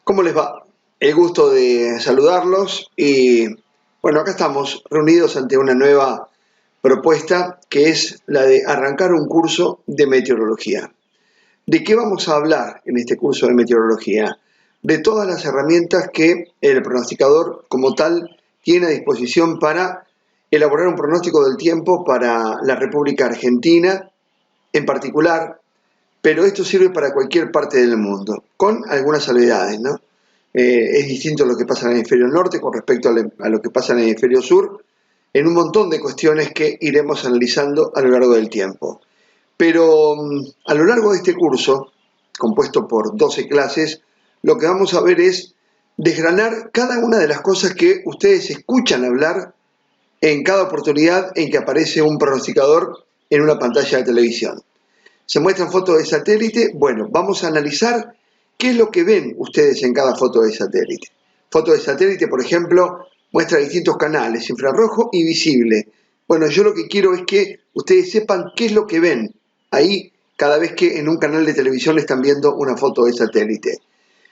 ¿Cómo les va? El gusto de saludarlos y bueno, acá estamos reunidos ante una nueva propuesta que es la de arrancar un curso de meteorología. ¿De qué vamos a hablar en este curso de meteorología? De todas las herramientas que el pronosticador como tal tiene a disposición para elaborar un pronóstico del tiempo para la República Argentina en particular, pero esto sirve para cualquier parte del mundo, con algunas salvedades, ¿no? Es distinto lo que pasa en el hemisferio norte con respecto a lo que pasa en el hemisferio sur, en un montón de cuestiones que iremos analizando a lo largo del tiempo. Pero a lo largo de este curso, compuesto por 12 clases, lo que vamos a ver es desgranar cada una de las cosas que ustedes escuchan hablar en cada oportunidad en que aparece un pronosticador en una pantalla de televisión. Se muestran fotos de satélite. Bueno, vamos a analizar qué es lo que ven ustedes en cada foto de satélite. Foto de satélite, por ejemplo, muestra distintos canales, infrarrojo y visible. Bueno, yo lo que quiero es que ustedes sepan qué es lo que ven ahí cada vez que en un canal de televisión están viendo una foto de satélite.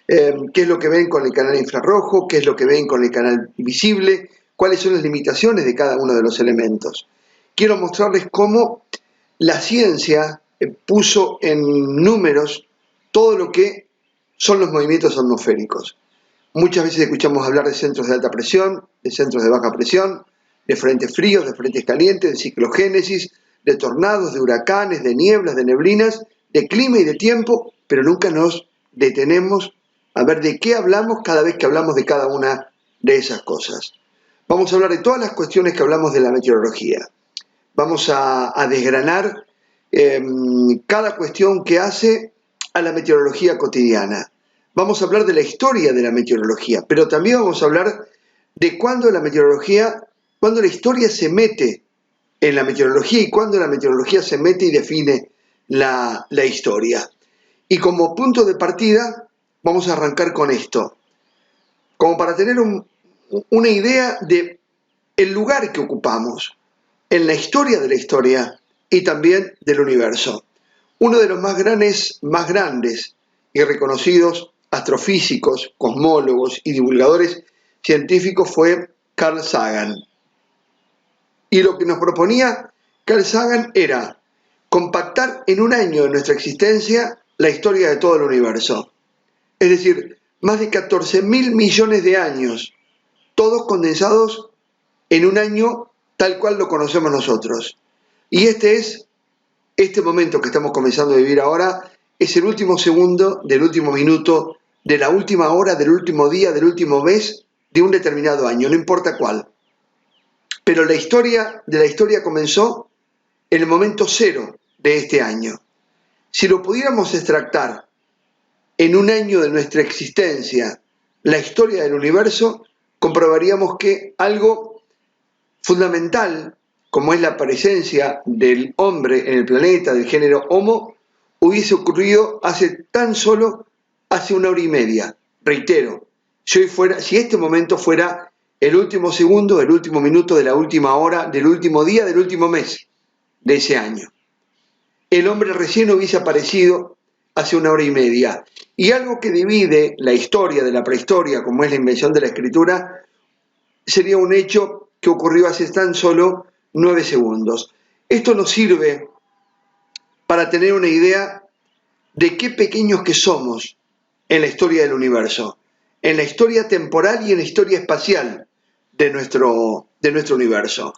¿Qué es lo que ven con el canal infrarrojo? ¿Qué es lo que ven con el canal visible? ¿Cuáles son las limitaciones de cada uno de los elementos? Quiero mostrarles cómo la ciencia puso en números todo lo que son los movimientos atmosféricos. Muchas veces escuchamos hablar de centros de alta presión, de centros de baja presión, de frentes fríos, de frentes calientes, de ciclogénesis, de tornados, de huracanes, de nieblas, de neblinas, de clima y de tiempo, pero nunca nos detenemos a ver de qué hablamos cada vez que hablamos de cada una de esas cosas. Vamos a hablar de todas las cuestiones que hablamos de la meteorología. Vamos a desgranar cada cuestión que hace a la meteorología cotidiana. Vamos a hablar de la historia de la meteorología, pero también vamos a hablar de cuándo la historia se mete en la meteorología y cuándo la meteorología se mete y define la historia. Y como punto de partida vamos a arrancar con esto, como para tener una idea de el lugar que ocupamos en la historia de la historia y también del universo. Uno de los más grandes y reconocidos astrofísicos, cosmólogos y divulgadores científicos fue Carl Sagan. Y lo que nos proponía Carl Sagan era compactar en un año de nuestra existencia la historia de todo el universo. Es decir, más de 14.000 millones de años, todos condensados en un año tal cual lo conocemos nosotros. Y este momento que estamos comenzando a vivir ahora, es el último segundo del último minuto, de la última hora, del último día, del último mes, de un determinado año, no importa cuál. Pero la historia de la historia comenzó en el momento cero de este año. Si lo pudiéramos extractar en un año de nuestra existencia, la historia del universo, comprobaríamos que algo fundamental, como es la presencia del hombre en el planeta, del género Homo, hubiese ocurrido tan solo hace 1 hora y media. Reitero, si este momento fuera el último segundo, el último minuto de la última hora, del último día, del último mes de ese año. El hombre recién hubiese aparecido hace 1 hora y media. Y algo que divide la historia de la prehistoria, como es la invención de la escritura, sería un hecho que ocurrió hace tan solo 9 segundos. Esto nos sirve para tener una idea de qué pequeños que somos en la historia del universo, en la historia temporal y en la historia espacial de nuestro universo.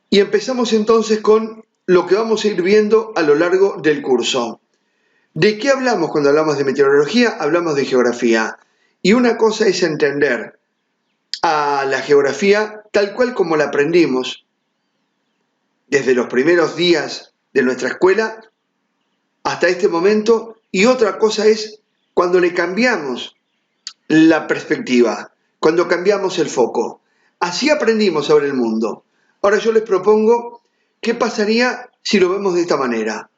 Y empezamos entonces con lo que vamos a ir viendo a lo largo del curso. ¿De qué hablamos cuando hablamos de meteorología? Hablamos de geografía. Y una cosa es entender a la geografía tal cual como la aprendimos desde los primeros días de nuestra escuela hasta este momento, y otra cosa es cuando le cambiamos la perspectiva, cuando cambiamos el foco. Así aprendimos sobre el mundo. Ahora yo les propongo qué pasaría si lo vemos de esta manera.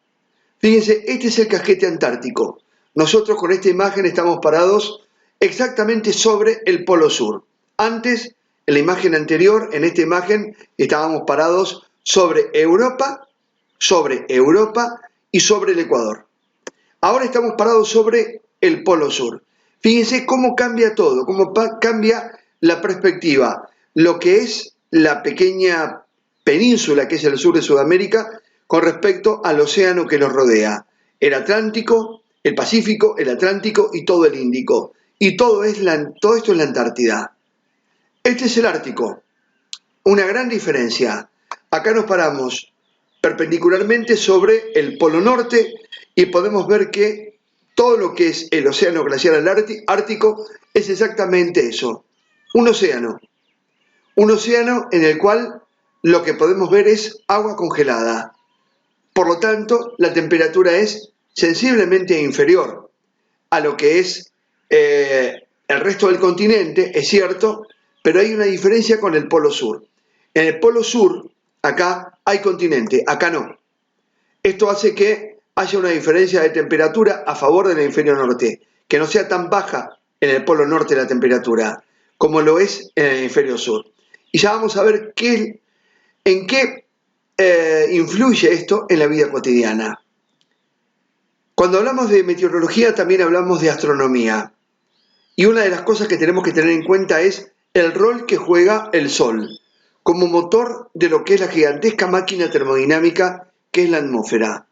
Fíjense, este es el casquete antártico. Nosotros con esta imagen estamos parados exactamente sobre el polo sur. Antes, en la imagen anterior, en esta imagen, estábamos parados sobre Europa y sobre el Ecuador. Ahora estamos parados sobre el Polo Sur. Fíjense cómo cambia todo, cómo cambia la perspectiva. Lo que es la pequeña península que es el sur de Sudamérica con respecto al océano que nos rodea. El Atlántico, el Pacífico, el Atlántico y todo el Índico. Y todo esto es la Antártida. Este es el Ártico. Una gran diferencia. Acá nos paramos perpendicularmente sobre el Polo Norte y podemos ver que todo lo que es el océano glaciar ártico es exactamente eso, un océano en el cual lo que podemos ver es agua congelada. Por lo tanto, la temperatura es sensiblemente inferior a lo que es el resto del continente, es cierto, pero hay una diferencia con el Polo Sur. En el Polo Sur, acá hay continente, acá no. Esto hace que haya una diferencia de temperatura a favor del hemisferio norte, que no sea tan baja en el Polo Norte la temperatura, como lo es en el hemisferio sur. Y ya vamos a ver en qué influye esto en la vida cotidiana. Cuando hablamos de meteorología también hablamos de astronomía. Y una de las cosas que tenemos que tener en cuenta es el rol que juega el Sol como motor de lo que es la gigantesca máquina termodinámica que es la atmósfera.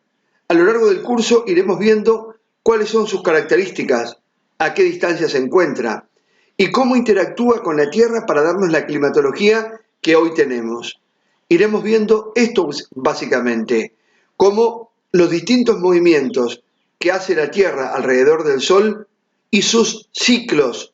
A lo largo del curso iremos viendo cuáles son sus características, a qué distancia se encuentra y cómo interactúa con la Tierra para darnos la climatología que hoy tenemos. Iremos viendo esto básicamente, cómo los distintos movimientos que hace la Tierra alrededor del Sol y sus ciclos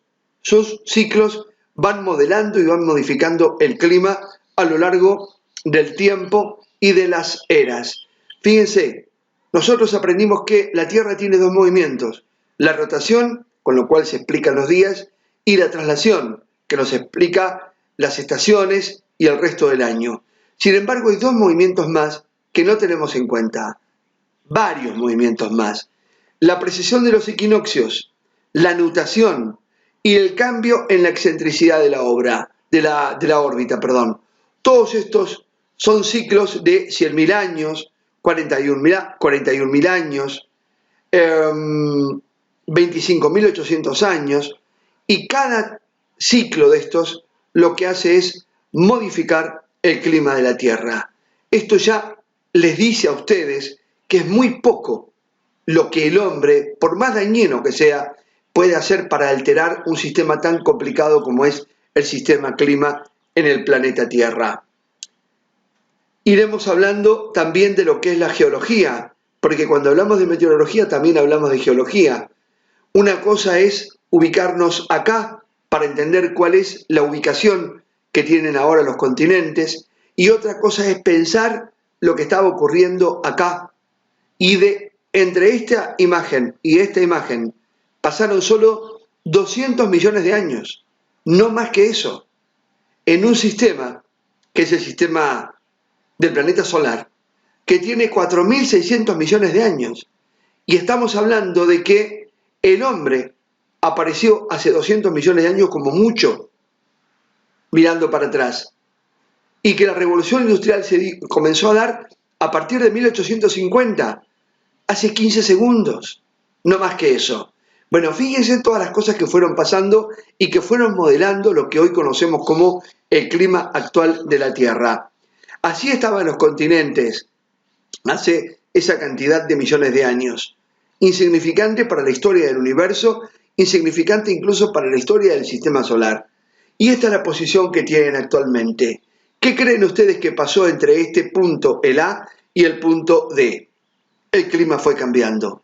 van modelando y van modificando el clima a lo largo del tiempo y de las eras. Fíjense, nosotros aprendimos que la Tierra tiene dos movimientos, la rotación, con lo cual se explican los días, y la traslación, que nos explica las estaciones y el resto del año. Sin embargo, hay dos movimientos más que no tenemos en cuenta, varios movimientos más. La precesión de los equinoccios, la nutación y el cambio en la excentricidad de la órbita. Todos estos son ciclos de 100.000 años, 41.000 años, 25.800 años, y cada ciclo de estos lo que hace es modificar el clima de la Tierra. Esto ya les dice a ustedes que es muy poco lo que el hombre, por más dañino que sea, puede hacer para alterar un sistema tan complicado como es el sistema clima en el planeta Tierra. Iremos hablando también de lo que es la geología, porque cuando hablamos de meteorología también hablamos de geología. Una cosa es ubicarnos acá para entender cuál es la ubicación que tienen ahora los continentes, y otra cosa es pensar lo que estaba ocurriendo acá. Y entre esta imagen y esta imagen pasaron solo 200 millones de años, no más que eso, en un sistema que es el sistema del planeta solar, que tiene 4.600 millones de años. Y estamos hablando de que el hombre apareció hace 200 millones de años como mucho, mirando para atrás, y que la revolución industrial se comenzó a dar a partir de 1850, hace 15 segundos, no más que eso. Bueno, fíjense todas las cosas que fueron pasando y que fueron modelando lo que hoy conocemos como el clima actual de la Tierra. Así estaban los continentes hace esa cantidad de millones de años. Insignificante para la historia del universo, insignificante incluso para la historia del sistema solar. Y esta es la posición que tienen actualmente. ¿Qué creen ustedes que pasó entre este punto, el A, y el punto D? El clima fue cambiando,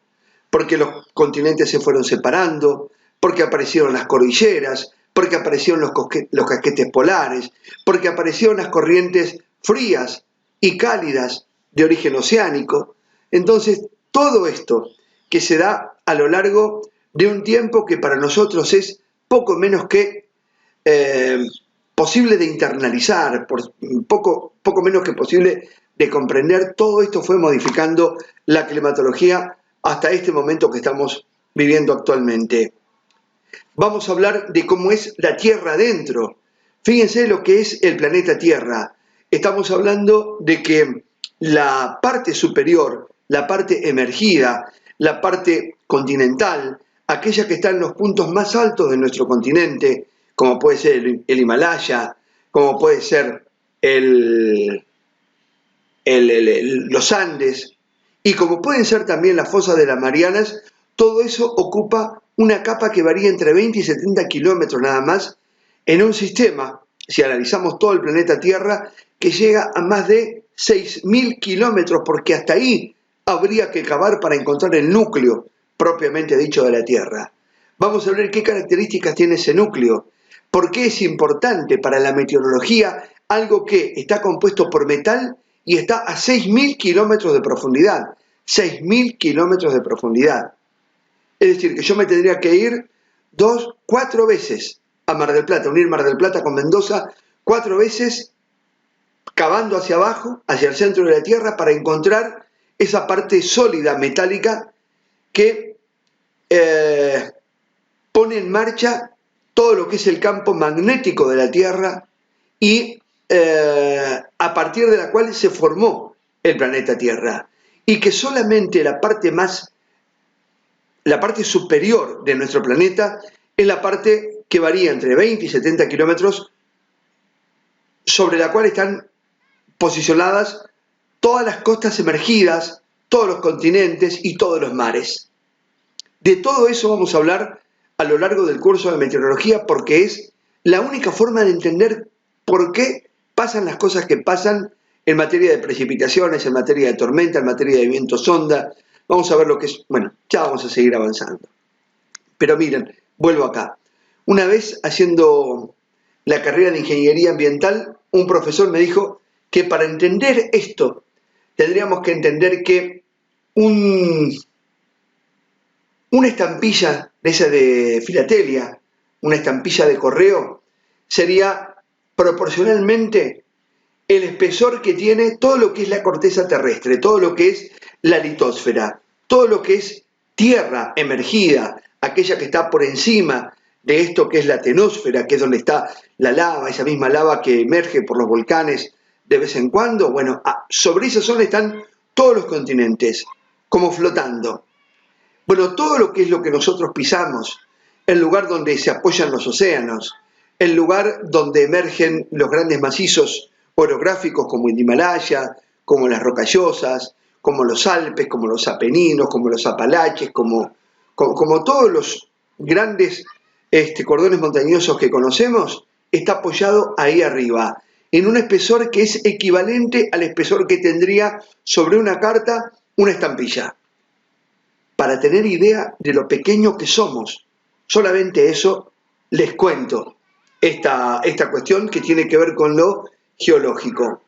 porque los continentes se fueron separando, porque aparecieron las cordilleras, porque aparecieron los casquetes polares, porque aparecieron las corrientes frías y cálidas de origen oceánico. Entonces, todo esto que se da a lo largo de un tiempo que para nosotros es poco menos que posible de internalizar, poco menos que posible de comprender, todo esto fue modificando la climatología hasta este momento que estamos viviendo actualmente. Vamos a hablar de cómo es la Tierra adentro. Fíjense lo que es el planeta Tierra. Estamos hablando de que la parte superior, la parte emergida, la parte continental, aquella que está en los puntos más altos de nuestro continente, como puede ser el Himalaya, como puede ser los Andes, y como pueden ser también las fosas de las Marianas, todo eso ocupa una capa que varía entre 20 y 70 kilómetros nada más, en un sistema, si analizamos todo el planeta Tierra, que llega a más de 6.000 kilómetros, porque hasta ahí habría que cavar para encontrar el núcleo propiamente dicho de la Tierra. Vamos a ver qué características tiene ese núcleo, por qué es importante para la meteorología algo que está compuesto por metal y está a 6.000 kilómetros de profundidad. 6.000 kilómetros de profundidad. Es decir, que yo me tendría que ir 2, 4 veces a Mar del Plata, unir Mar del Plata con Mendoza, 4 veces cavando hacia abajo, hacia el centro de la Tierra, para encontrar esa parte sólida, metálica, que pone en marcha todo lo que es el campo magnético de la Tierra y a partir de la cual se formó el planeta Tierra. Y que solamente la parte superior de nuestro planeta es la parte que varía entre 20 y 70 kilómetros, sobre la cual están posicionadas todas las costas emergidas, todos los continentes y todos los mares. De todo eso vamos a hablar a lo largo del curso de meteorología, porque es la única forma de entender por qué pasan las cosas que pasan en materia de precipitaciones, en materia de tormenta, en materia de viento sonda. Vamos a ver lo que es, bueno, ya vamos a seguir avanzando. Pero miren, vuelvo acá. Una vez haciendo la carrera de ingeniería ambiental, un profesor me dijo que para entender esto tendríamos que entender que una estampilla de esa de filatelia, una estampilla de correo, sería proporcionalmente el espesor que tiene todo lo que es la corteza terrestre, todo lo que es la litosfera, todo lo que es tierra emergida, aquella que está por encima de esto que es la tenosfera, que es donde está la lava, esa misma lava que emerge por los volcanes de vez en cuando. Bueno, sobre esa zona están todos los continentes, como flotando. Bueno, todo lo que es lo que nosotros pisamos, el lugar donde se apoyan los océanos, el lugar donde emergen los grandes macizos orográficos como el Himalaya, como las Rocallosas, como los Alpes, como los Apeninos, como los Apalaches, como todos los grandes cordones montañosos que conocemos, está apoyado ahí arriba, en un espesor que es equivalente al espesor que tendría sobre una carta una estampilla. Para tener idea de lo pequeño que somos. Solamente eso les cuento, esta cuestión que tiene que ver con lo geológico.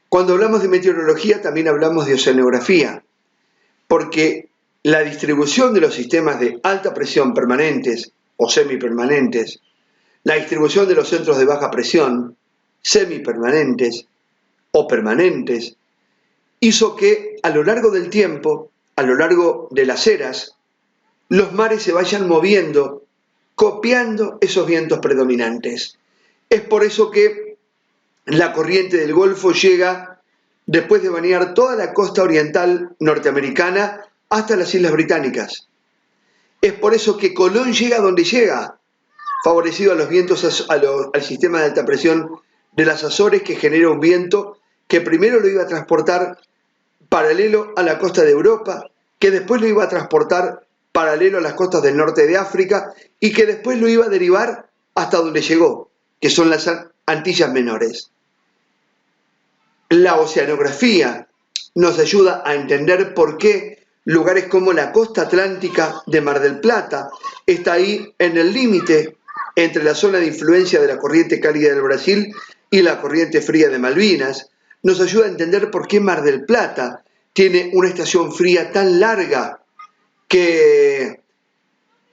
Cuando hablamos de meteorología también hablamos de oceanografía, porque la distribución de los sistemas de alta presión permanentes o semipermanentes, la distribución de los centros de baja presión, semipermanentes o permanentes, hizo que a lo largo del tiempo, a lo largo de las eras, los mares se vayan moviendo, copiando esos vientos predominantes. Es por eso que la corriente del Golfo llega, después de bañar toda la costa oriental norteamericana, hasta las Islas Británicas. Es por eso que Colón llega donde llega, favorecido a los vientos, al sistema de alta presión de las Azores, que genera un viento que primero lo iba a transportar paralelo a la costa de Europa, que después lo iba a transportar paralelo a las costas del norte de África y que después lo iba a derivar hasta donde llegó, que son las Antillas Menores. La oceanografía nos ayuda a entender por qué lugares como la costa atlántica de Mar del Plata está ahí en el límite entre la zona de influencia de la corriente cálida del Brasil y la corriente fría de Malvinas. Nos ayuda a entender por qué Mar del Plata tiene una estación fría tan larga que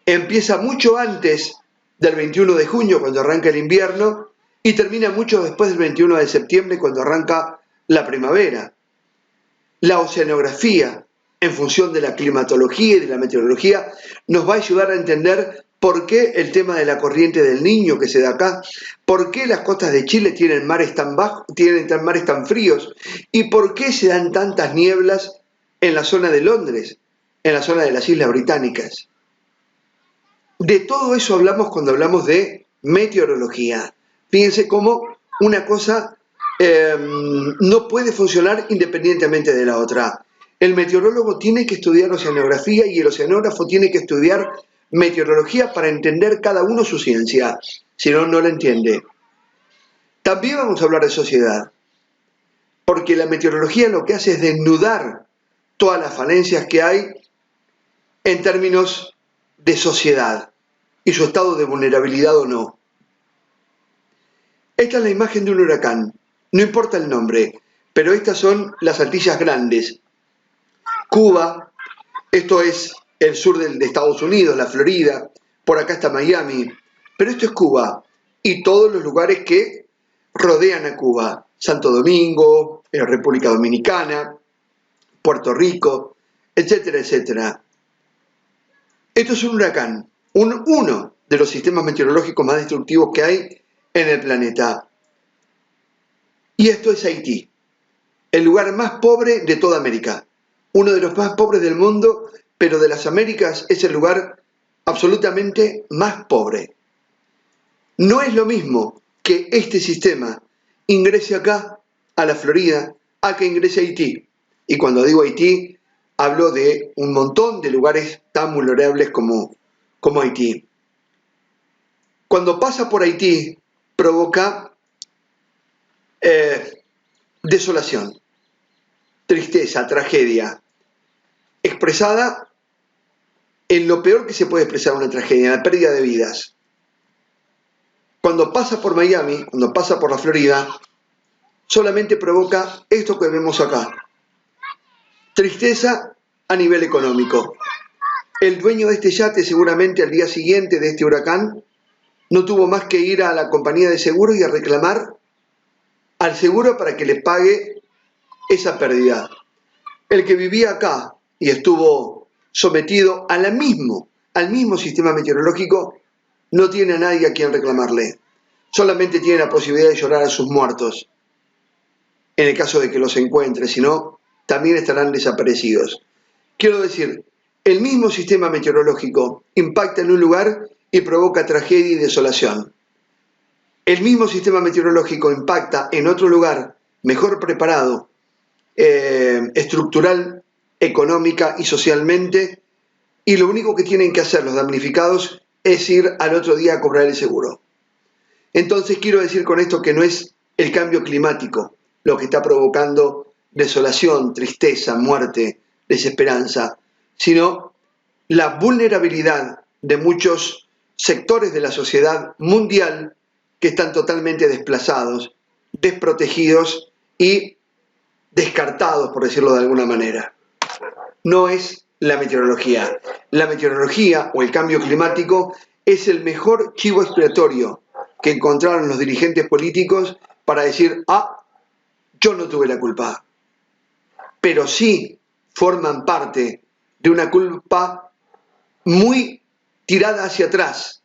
empieza mucho antes del 21 de junio, cuando arranca el invierno, y termina mucho después del 21 de septiembre, cuando arranca la primavera. La oceanografía, en función de la climatología y de la meteorología, nos va a ayudar a entender por qué el tema de la corriente del Niño que se da acá, por qué las costas de Chile tienen mares tan bajos, tienen mares tan fríos, y por qué se dan tantas nieblas en la zona de Londres, en la zona de las Islas Británicas. De todo eso hablamos cuando hablamos de meteorología. Fíjense cómo una cosa no puede funcionar independientemente de la otra. El meteorólogo tiene que estudiar oceanografía y el oceanógrafo tiene que estudiar meteorología para entender cada uno su ciencia. Si no, no la entiende. También vamos a hablar de sociedad, porque la meteorología lo que hace es desnudar todas las falencias que hay en términos de sociedad y su estado de vulnerabilidad o no. Esta es la imagen de un huracán, no importa el nombre, pero estas son las Antillas Grandes. Cuba, esto es el sur de Estados Unidos, la Florida, por acá está Miami, pero esto es Cuba y todos los lugares que rodean a Cuba, Santo Domingo, República Dominicana, Puerto Rico, etcétera, etcétera. Esto es un huracán, uno de los sistemas meteorológicos más destructivos que hay en el planeta. Y esto es Haití, el lugar más pobre de toda América, uno de los más pobres del mundo, pero de las Américas es el lugar absolutamente más pobre. No es lo mismo que este sistema ingrese acá, a la Florida, a que ingrese a Haití. Y cuando digo Haití, hablo de un montón de lugares tan vulnerables como Haití. Cuando pasa por Haití, provoca desolación, tristeza, tragedia, expresada en lo peor que se puede expresar una tragedia, la pérdida de vidas. Cuando pasa por Miami, cuando pasa por la Florida, solamente provoca esto que vemos acá. Tristeza a nivel económico. El dueño de este yate seguramente al día siguiente de este huracán no tuvo más que ir a la compañía de seguros y a reclamar al seguro para que le pague esa pérdida. El que vivía acá y estuvo sometido al mismo sistema meteorológico, no tiene a nadie a quien reclamarle. Solamente tiene la posibilidad de llorar a sus muertos, en el caso de que los encuentre, si no, también estarán desaparecidos. Quiero decir, el mismo sistema meteorológico impacta en un lugar y provoca tragedia y desolación. El mismo sistema meteorológico impacta en otro lugar, mejor preparado, estructural, económica y socialmente, y lo único que tienen que hacer los damnificados es ir al otro día a cobrar el seguro. Entonces quiero decir con esto que no es el cambio climático lo que está provocando desolación, tristeza, muerte, desesperanza, sino la vulnerabilidad de muchos sectores de la sociedad mundial que están totalmente desplazados, desprotegidos y descartados, por decirlo de alguna manera. No es la meteorología. La meteorología o el cambio climático es el mejor chivo expiatorio que encontraron los dirigentes políticos para decir, yo no tuve la culpa. Pero sí forman parte de una culpa muy tirada hacia atrás,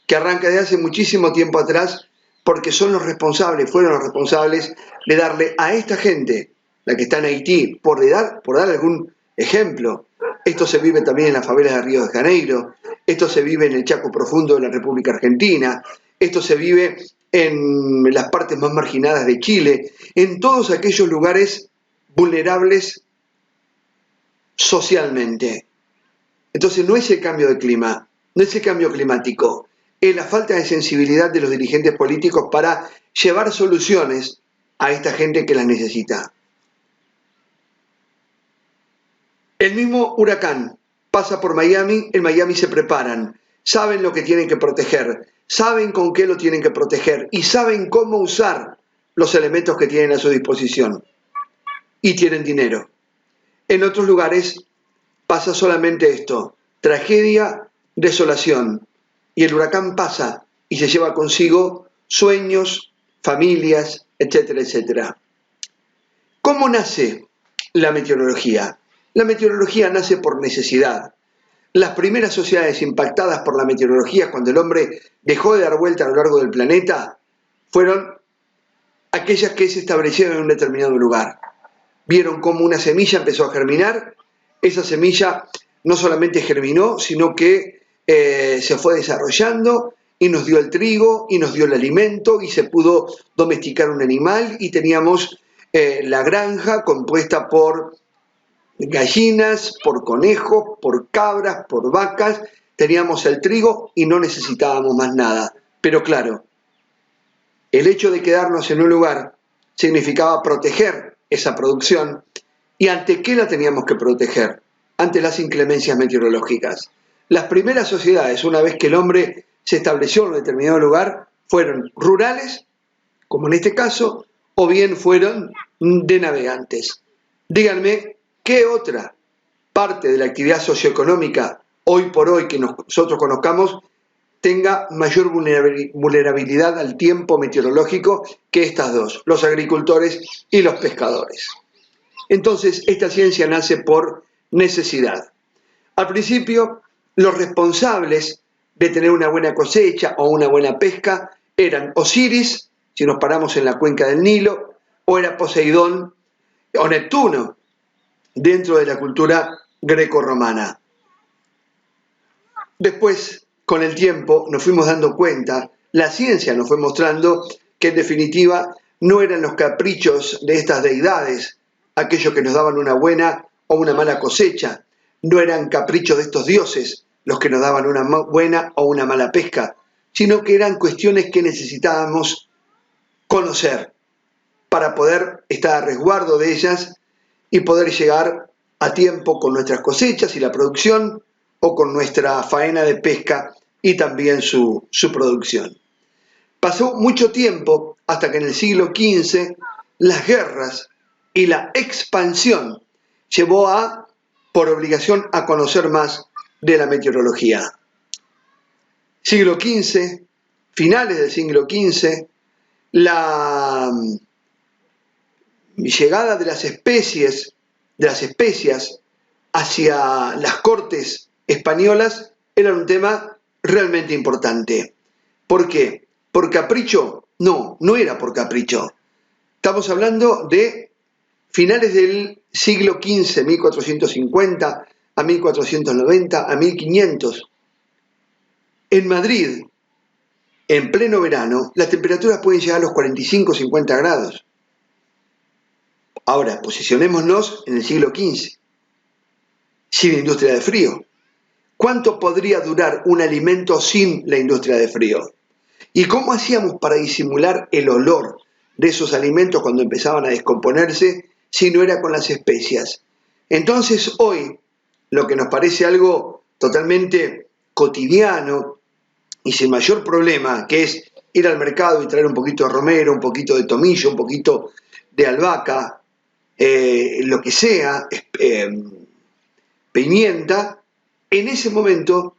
que arranca de hace muchísimo tiempo atrás, porque son los responsables, fueron los responsables de darle a esta gente, la que está en Haití, por dar algún ejemplo. Esto se vive también en las favelas de Río de Janeiro, esto se vive en el Chaco Profundo de la República Argentina, esto se vive en las partes más marginadas de Chile, en todos aquellos lugares vulnerables socialmente. Entonces no es el cambio de clima, no es el cambio climático, es la falta de sensibilidad de los dirigentes políticos para llevar soluciones a esta gente que las necesita. El mismo huracán pasa por Miami, en Miami se preparan, saben lo que tienen que proteger, saben con qué lo tienen que proteger y saben cómo usar los elementos que tienen a su disposición. Y tienen dinero. En otros lugares pasa solamente esto, tragedia, desolación. Y el huracán pasa y se lleva consigo sueños, familias, etcétera, etcétera. ¿Cómo nace la meteorología? La meteorología nace por necesidad. Las primeras sociedades impactadas por la meteorología cuando el hombre dejó de dar vuelta a lo largo del planeta fueron aquellas que se establecieron en un determinado lugar. Vieron cómo una semilla empezó a germinar, esa semilla no solamente germinó, sino que se fue desarrollando y nos dio el trigo y nos dio el alimento y se pudo domesticar un animal y teníamos la granja compuesta por gallinas, por conejos, por cabras, por vacas, teníamos el trigo y no necesitábamos más nada. Pero claro, el hecho de quedarnos en un lugar significaba proteger esa producción. ¿Y ante qué la teníamos que proteger? Ante las inclemencias meteorológicas. Las primeras sociedades, una vez que el hombre se estableció en un determinado lugar, fueron rurales, como en este caso, o bien fueron de navegantes. Díganme, ¿qué otra parte de la actividad socioeconómica hoy por hoy que nosotros conozcamos tenga mayor vulnerabilidad al tiempo meteorológico que estas dos, los agricultores y los pescadores? Entonces, esta ciencia nace por necesidad. Al principio, los responsables de tener una buena cosecha o una buena pesca eran Osiris, si nos paramos en la cuenca del Nilo, o era Poseidón o Neptuno, dentro de la cultura grecorromana. Después, con el tiempo, nos fuimos dando cuenta, la ciencia nos fue mostrando que en definitiva no eran los caprichos de estas deidades aquellos que nos daban una buena o una mala cosecha, no eran caprichos de estos dioses los que nos daban una buena o una mala pesca, sino que eran cuestiones que necesitábamos conocer para poder estar a resguardo de ellas y poder llegar a tiempo con nuestras cosechas y la producción o con nuestra faena de pesca y también su producción. Pasó mucho tiempo hasta que en el siglo XV las guerras y la expansión llevó por obligación, a conocer más de la meteorología. Siglo XV, finales del siglo XV, la llegada de las especias hacia las cortes españolas era un tema realmente importante. ¿Por qué? ¿Por capricho? No, no era por capricho. Estamos hablando de finales del siglo XV, 1450 a 1490 a 1500. En Madrid, en pleno verano, las temperaturas pueden llegar a los 45-50 grados. Ahora, posicionémonos en el siglo XV, sin industria de frío. ¿Cuánto podría durar un alimento sin la industria de frío? ¿Y cómo hacíamos para disimular el olor de esos alimentos cuando empezaban a descomponerse si no era con las especias? Entonces hoy, lo que nos parece algo totalmente cotidiano y sin mayor problema, que es ir al mercado y traer un poquito de romero, un poquito de tomillo, un poquito de albahaca, lo que sea, pimienta, en ese momento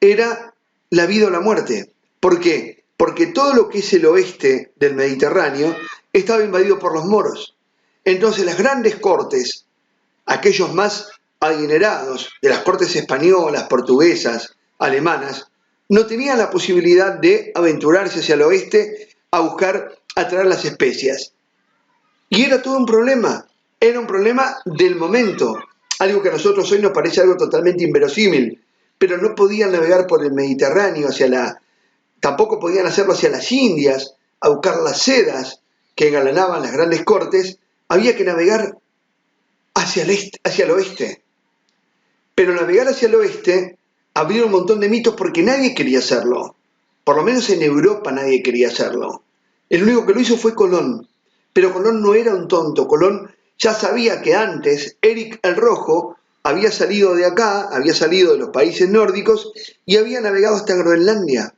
era la vida o la muerte. ¿Por qué? Porque todo lo que es el oeste del Mediterráneo estaba invadido por los moros. Entonces las grandes cortes, aquellos más adinerados de las cortes españolas, portuguesas, alemanas, no tenían la posibilidad de aventurarse hacia el oeste a buscar, a traer las especias. Y era todo un problema, era un problema del momento, algo que a nosotros hoy nos parece algo totalmente inverosímil, pero no podían navegar por el Mediterráneo tampoco podían hacerlo hacia las Indias, a buscar las sedas que engalanaban las grandes cortes, había que navegar hacia el oeste. Pero navegar hacia el oeste abrió un montón de mitos porque nadie quería hacerlo. Por lo menos en Europa nadie quería hacerlo. El único que lo hizo fue Colón. Pero Colón no era un tonto. Colón ya sabía que antes Eric el Rojo había salido de acá, había salido de los países nórdicos y había navegado hasta Groenlandia.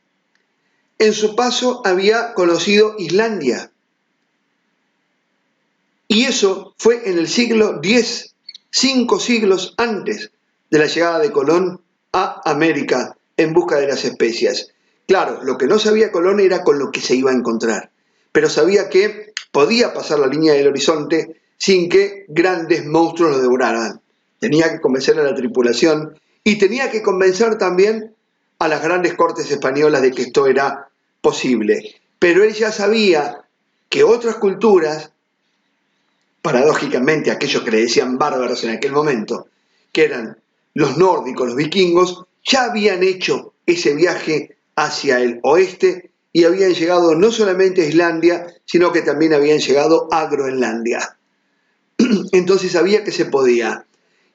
En su paso había conocido Islandia. Y eso fue en el siglo X, 5 siglos antes de la llegada de Colón a América en busca de las especias. Claro, lo que no sabía Colón era con lo que se iba a encontrar, pero sabía que podía pasar la línea del horizonte sin que grandes monstruos lo devoraran. Tenía que convencer a la tripulación y tenía que convencer también a las grandes cortes españolas de que esto era posible. Pero él ya sabía que otras culturas, paradójicamente aquellos que le decían bárbaros en aquel momento, que eran los nórdicos, los vikingos, ya habían hecho ese viaje hacia el oeste y habían llegado no solamente a Islandia, sino que también habían llegado a Groenlandia. Entonces sabía que se podía.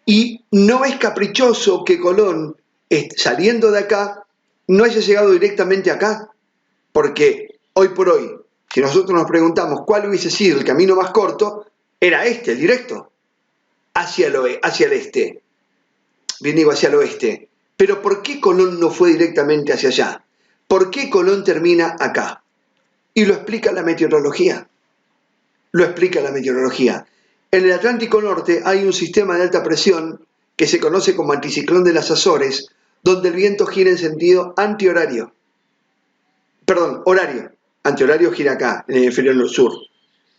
Y no es caprichoso que Colón, saliendo de acá, no haya llegado directamente acá, porque hoy por hoy, si nosotros nos preguntamos cuál hubiese sido el camino más corto, era este, el directo, hacia el este. Bien digo, hacia el oeste. Pero ¿por qué Colón no fue directamente hacia allá? ¿Por qué Colón termina acá? Y lo explica la meteorología. Lo explica la meteorología. En el Atlántico Norte hay un sistema de alta presión que se conoce como anticiclón de las Azores, donde el viento gira en sentido antihorario. Perdón, horario. Antihorario gira acá, en el hemisferio sur.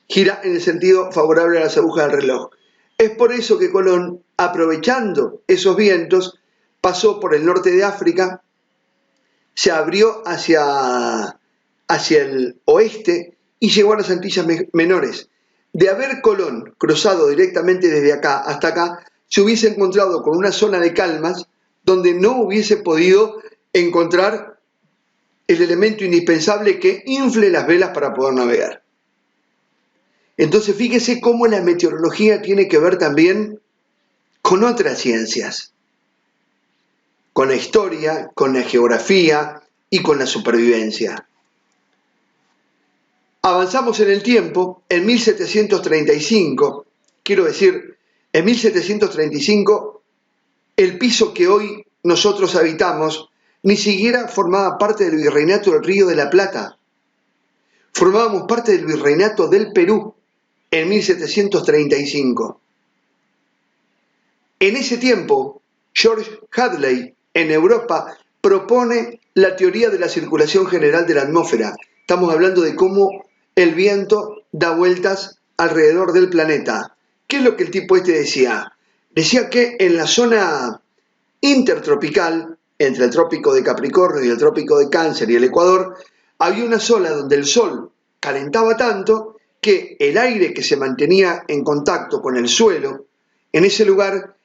Gira en el sentido favorable a las agujas del reloj. Es por eso que Colón, aprovechando esos vientos, pasó por el norte de África, se abrió hacia el oeste y llegó a las Antillas Menores. De haber Colón cruzado directamente desde acá hasta acá, se hubiese encontrado con una zona de calmas donde no hubiese podido encontrar el elemento indispensable que infle las velas para poder navegar. Entonces fíjese cómo la meteorología tiene que ver también con otras ciencias, con la historia, con la geografía y con la supervivencia. Avanzamos en el tiempo, en 1735, quiero decir, en 1735, el piso que hoy nosotros habitamos ni siquiera formaba parte del virreinato del Río de la Plata. Formábamos parte del virreinato del Perú en 1735. En ese tiempo, George Hadley, en Europa, propone la teoría de la circulación general de la atmósfera. Estamos hablando de cómo el viento da vueltas alrededor del planeta. ¿Qué es lo que el tipo este decía? Decía que en la zona intertropical, entre el trópico de Capricornio y el trópico de Cáncer y el Ecuador, había una zona donde el sol calentaba tanto que el aire que se mantenía en contacto con el suelo en ese lugar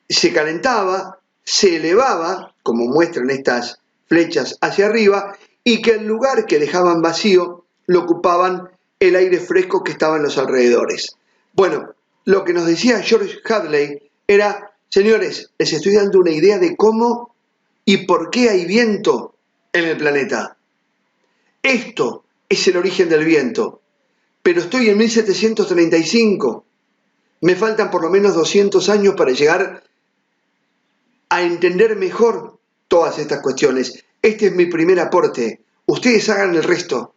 se calentaba, se elevaba, como muestran estas flechas hacia arriba, y que el lugar que dejaban vacío lo ocupaban el aire fresco que estaba en los alrededores. Bueno, lo que nos decía George Hadley era, señores, les estoy dando una idea de cómo y por qué hay viento en el planeta. Esto es el origen del viento, pero estoy en 1735. Me faltan por lo menos 200 años para llegar a entender mejor todas estas cuestiones. Este es mi primer aporte. Ustedes hagan el resto.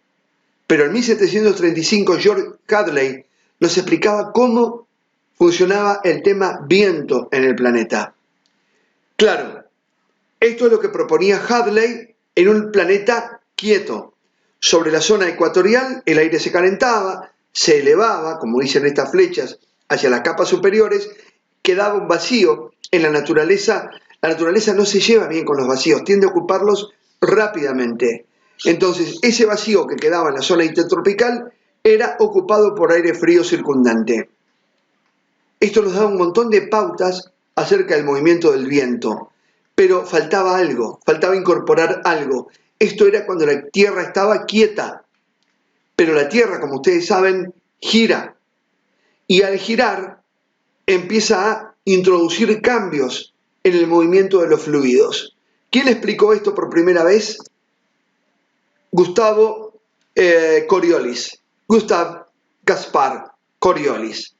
Pero en 1735 George Hadley nos explicaba cómo funcionaba el tema viento en el planeta. Claro, esto es lo que proponía Hadley en un planeta quieto. Sobre la zona ecuatorial el aire se calentaba, se elevaba, como dicen estas flechas, hacia las capas superiores, quedaba un vacío en la naturaleza. La naturaleza no se lleva bien con los vacíos, tiende a ocuparlos rápidamente. Entonces, ese vacío que quedaba en la zona intertropical era ocupado por aire frío circundante. Esto nos da un montón de pautas acerca del movimiento del viento, pero faltaba algo, faltaba incorporar algo. Esto era cuando la Tierra estaba quieta, pero la Tierra, como ustedes saben, gira, y al girar empieza a introducir cambios en el movimiento de los fluidos. ¿Quién explicó esto por primera vez? Gustavo Coriolis, Gustav Gaspar Coriolis,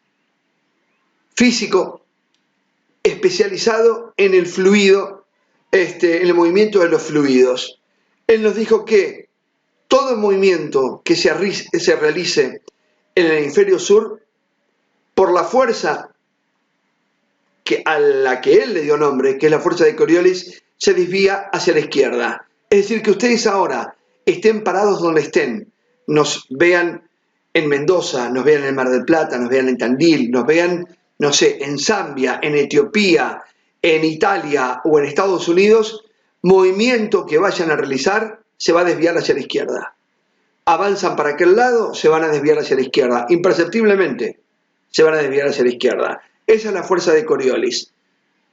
físico especializado en el fluido, en el movimiento de los fluidos. Él nos dijo que todo movimiento que se realice en el hemisferio sur, por la fuerza a la que él le dio nombre, que es la fuerza de Coriolis, se desvía hacia la izquierda. Es decir, que ustedes ahora estén parados donde estén, nos vean en Mendoza, nos vean en el Mar del Plata, nos vean en Tandil, nos vean, no sé, en Zambia, en Etiopía, en Italia o en Estados Unidos, movimiento que vayan a realizar se va a desviar hacia la izquierda. Avanzan para aquel lado, se van a desviar hacia la izquierda, imperceptiblemente se van a desviar hacia la izquierda. Esa es la fuerza de Coriolis,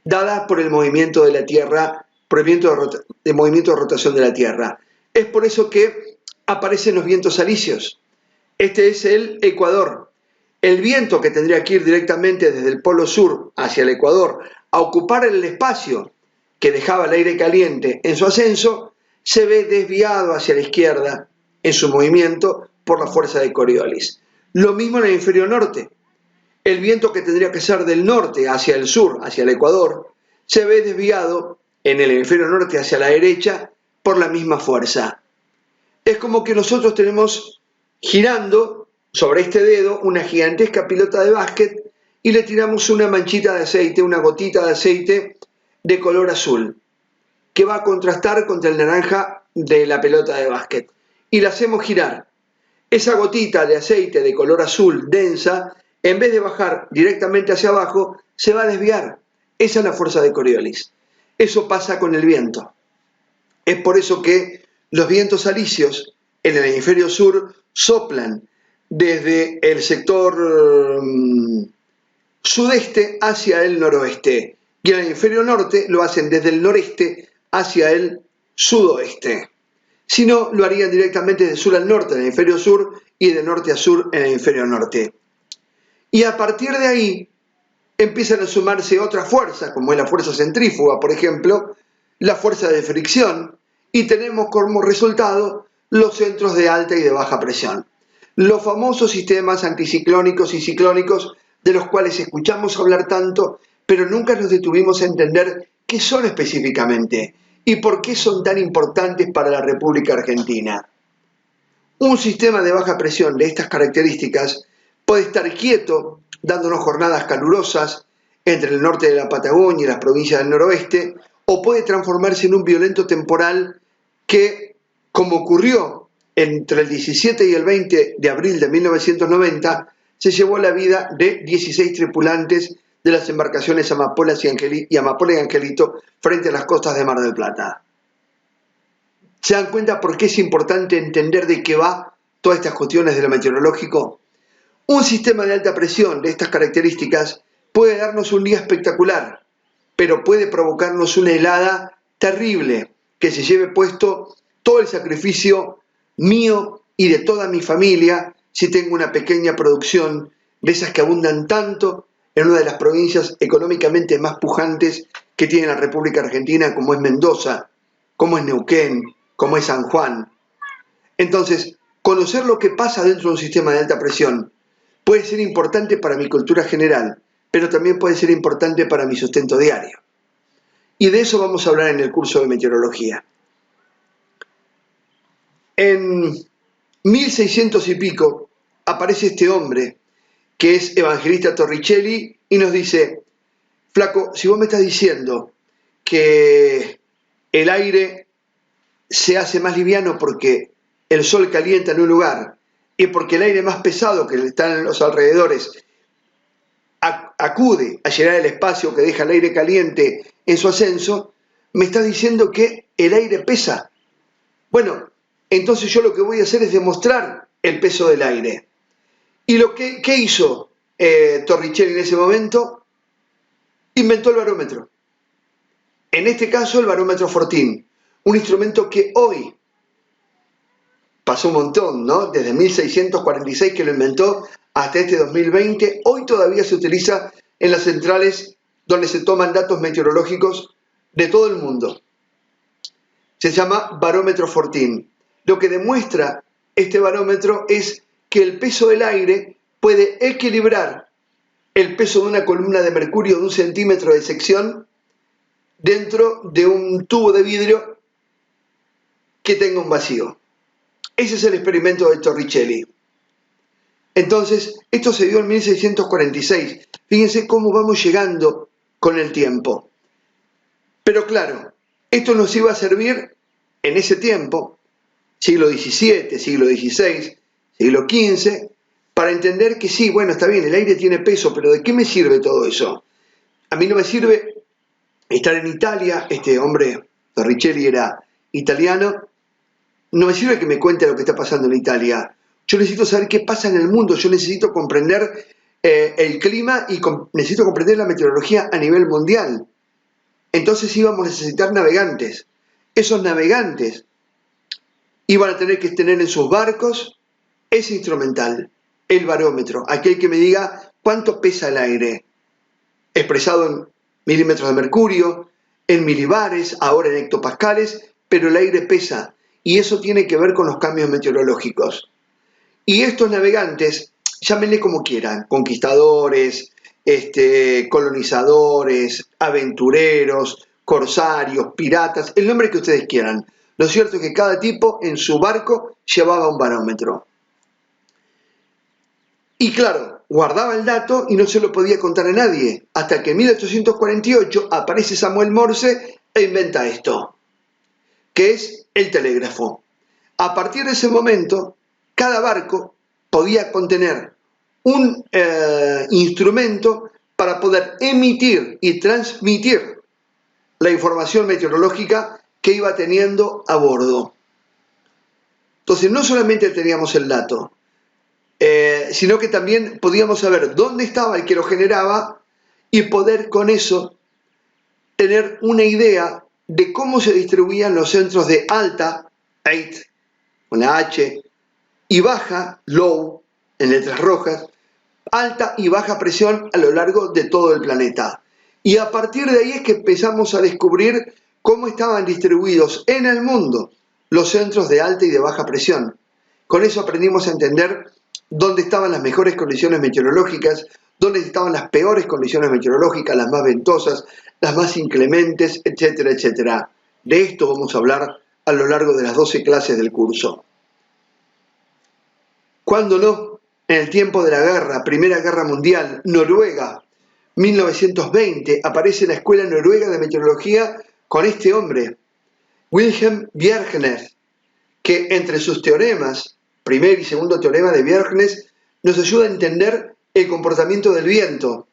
dada por el movimiento de la Tierra por el viento de movimiento de rotación de la Tierra. Es por eso que aparecen los vientos alisios. Este es el Ecuador. El viento que tendría que ir directamente desde el polo sur hacia el Ecuador a ocupar el espacio que dejaba el aire caliente en su ascenso, se ve desviado hacia la izquierda en su movimiento por la fuerza de Coriolis. Lo mismo en el hemisferio norte. El viento que tendría que ser del norte hacia el sur, hacia el Ecuador, se ve desviado en el hemisferio norte hacia la derecha por la misma fuerza. Es como que nosotros tenemos girando sobre este dedo una gigantesca pelota de básquet y le tiramos una manchita de aceite, una gotita de aceite de color azul, que va a contrastar contra el naranja de la pelota de básquet. Y la hacemos girar. Esa gotita de aceite de color azul densa, en vez de bajar directamente hacia abajo, se va a desviar. Esa es la fuerza de Coriolis. Eso pasa con el viento. Es por eso que los vientos alisios en el hemisferio sur soplan desde el sector sudeste hacia el noroeste, y en el hemisferio norte lo hacen desde el noreste hacia el sudoeste. Si no, lo harían directamente de sur al norte en el hemisferio sur y de norte a sur en el hemisferio norte. Y a partir de ahí empiezan a sumarse otras fuerzas, como es la fuerza centrífuga, por ejemplo, la fuerza de fricción, y tenemos como resultado los centros de alta y de baja presión. Los famosos sistemas anticiclónicos y ciclónicos de los cuales escuchamos hablar tanto, pero nunca nos detuvimos a entender qué son específicamente y por qué son tan importantes para la República Argentina. Un sistema de baja presión de estas características puede estar quieto, dándonos jornadas calurosas entre el norte de la Patagonia y las provincias del noroeste, o puede transformarse en un violento temporal que, como ocurrió entre el 17 y el 20 de abril de 1990, se llevó la vida de 16 tripulantes de las embarcaciones Amapola y Angelito frente a las costas de Mar del Plata. ¿Se dan cuenta por qué es importante entender de qué va todas estas cuestiones de lo meteorológico? Un sistema de alta presión de estas características puede darnos un día espectacular, pero puede provocarnos una helada terrible que se lleve puesto todo el sacrificio mío y de toda mi familia si tengo una pequeña producción de esas que abundan tanto en una de las provincias económicamente más pujantes que tiene la República Argentina, como es Mendoza, como es Neuquén, como es San Juan. Entonces, conocer lo que pasa dentro de un sistema de alta presión puede ser importante para mi cultura general, pero también puede ser importante para mi sustento diario. Y de eso vamos a hablar en el curso de meteorología. En 1600 y pico aparece este hombre que es Evangelista Torricelli y nos dice: flaco, si vos me estás diciendo que el aire se hace más liviano porque el sol calienta en un lugar y porque el aire más pesado que está en los alrededores acude a llenar el espacio que deja el aire caliente en su ascenso, me estás diciendo que el aire pesa. Bueno, entonces yo lo que voy a hacer es demostrar el peso del aire. ¿Y qué hizo Torricelli en ese momento? Inventó el barómetro. En este caso el barómetro Fortin, un instrumento que hoy pasó un montón, ¿no? Desde 1646 que lo inventó hasta este 2020, hoy todavía se utiliza en las centrales donde se toman datos meteorológicos de todo el mundo. Se llama barómetro Fortin. Lo que demuestra este barómetro es que el peso del aire puede equilibrar el peso de una columna de mercurio de 1 centímetro de sección dentro de un tubo de vidrio que tenga un vacío. Ese es el experimento de Torricelli. Entonces, esto se dio en 1646. Fíjense cómo vamos llegando con el tiempo. Pero claro, esto nos iba a servir en ese tiempo, siglo XVII, siglo XVI, siglo XV, para entender que sí, bueno, está bien, el aire tiene peso, pero ¿de qué me sirve todo eso? A mí no me sirve estar en Italia, este hombre, Torricelli era italiano, no me sirve que me cuente lo que está pasando en Italia. Yo necesito saber qué pasa en el mundo, yo necesito comprender el clima y necesito comprender la meteorología a nivel mundial. entonces íbamos a necesitar navegantes. Esos navegantes iban a tener que tener en sus barcos ese instrumental, el barómetro, aquel que me diga cuánto pesa el aire, expresado en milímetros de mercurio, en milibares, ahora en hectopascales, pero el aire pesa, y eso tiene que ver con los cambios meteorológicos. Y estos navegantes, llámenle como quieran, conquistadores, colonizadores, aventureros, corsarios, piratas, el nombre que ustedes quieran. Lo cierto es que cada tipo en su barco llevaba un barómetro. Y claro, guardaba el dato y no se lo podía contar a nadie, hasta que en 1848 aparece Samuel Morse e inventa esto, que es el telégrafo. A partir de ese momento, cada barco podía contener un instrumento para poder emitir y transmitir la información meteorológica que iba teniendo a bordo. Entonces, no solamente teníamos el dato, sino que también podíamos saber dónde estaba el que lo generaba y poder con eso tener una idea de cómo se distribuían los centros de alta, 8, con la H, y baja, low, en letras rojas, alta y baja presión a lo largo de todo el planeta. Y a partir de ahí es que empezamos a descubrir cómo estaban distribuidos en el mundo los centros de alta y de baja presión. Con eso aprendimos a entender dónde estaban las mejores condiciones meteorológicas, dónde estaban las peores condiciones meteorológicas, las más ventosas, las más inclementes, etcétera, etcétera. De esto vamos a hablar a lo largo de las 12 clases del curso. ¿Cuándo no? En el tiempo de la guerra, Primera Guerra Mundial, Noruega, 1920, aparece la Escuela Noruega de Meteorología con este hombre, Wilhelm Bjerknes, que entre sus teoremas, primer y segundo teorema de Bjerknes, nos ayuda a entender el comportamiento del viento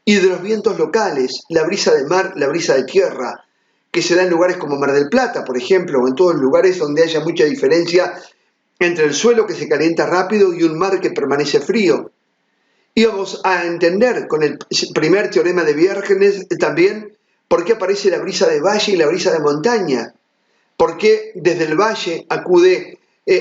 y de los vientos locales, la brisa de mar, la brisa de tierra, que se da en lugares como Mar del Plata, por ejemplo, o en todos los lugares donde haya mucha diferencia entre el suelo que se calienta rápido y un mar que permanece frío. Y vamos a entender con el primer teorema de Bjerknes también por qué aparece la brisa de valle y la brisa de montaña, por qué desde el valle acude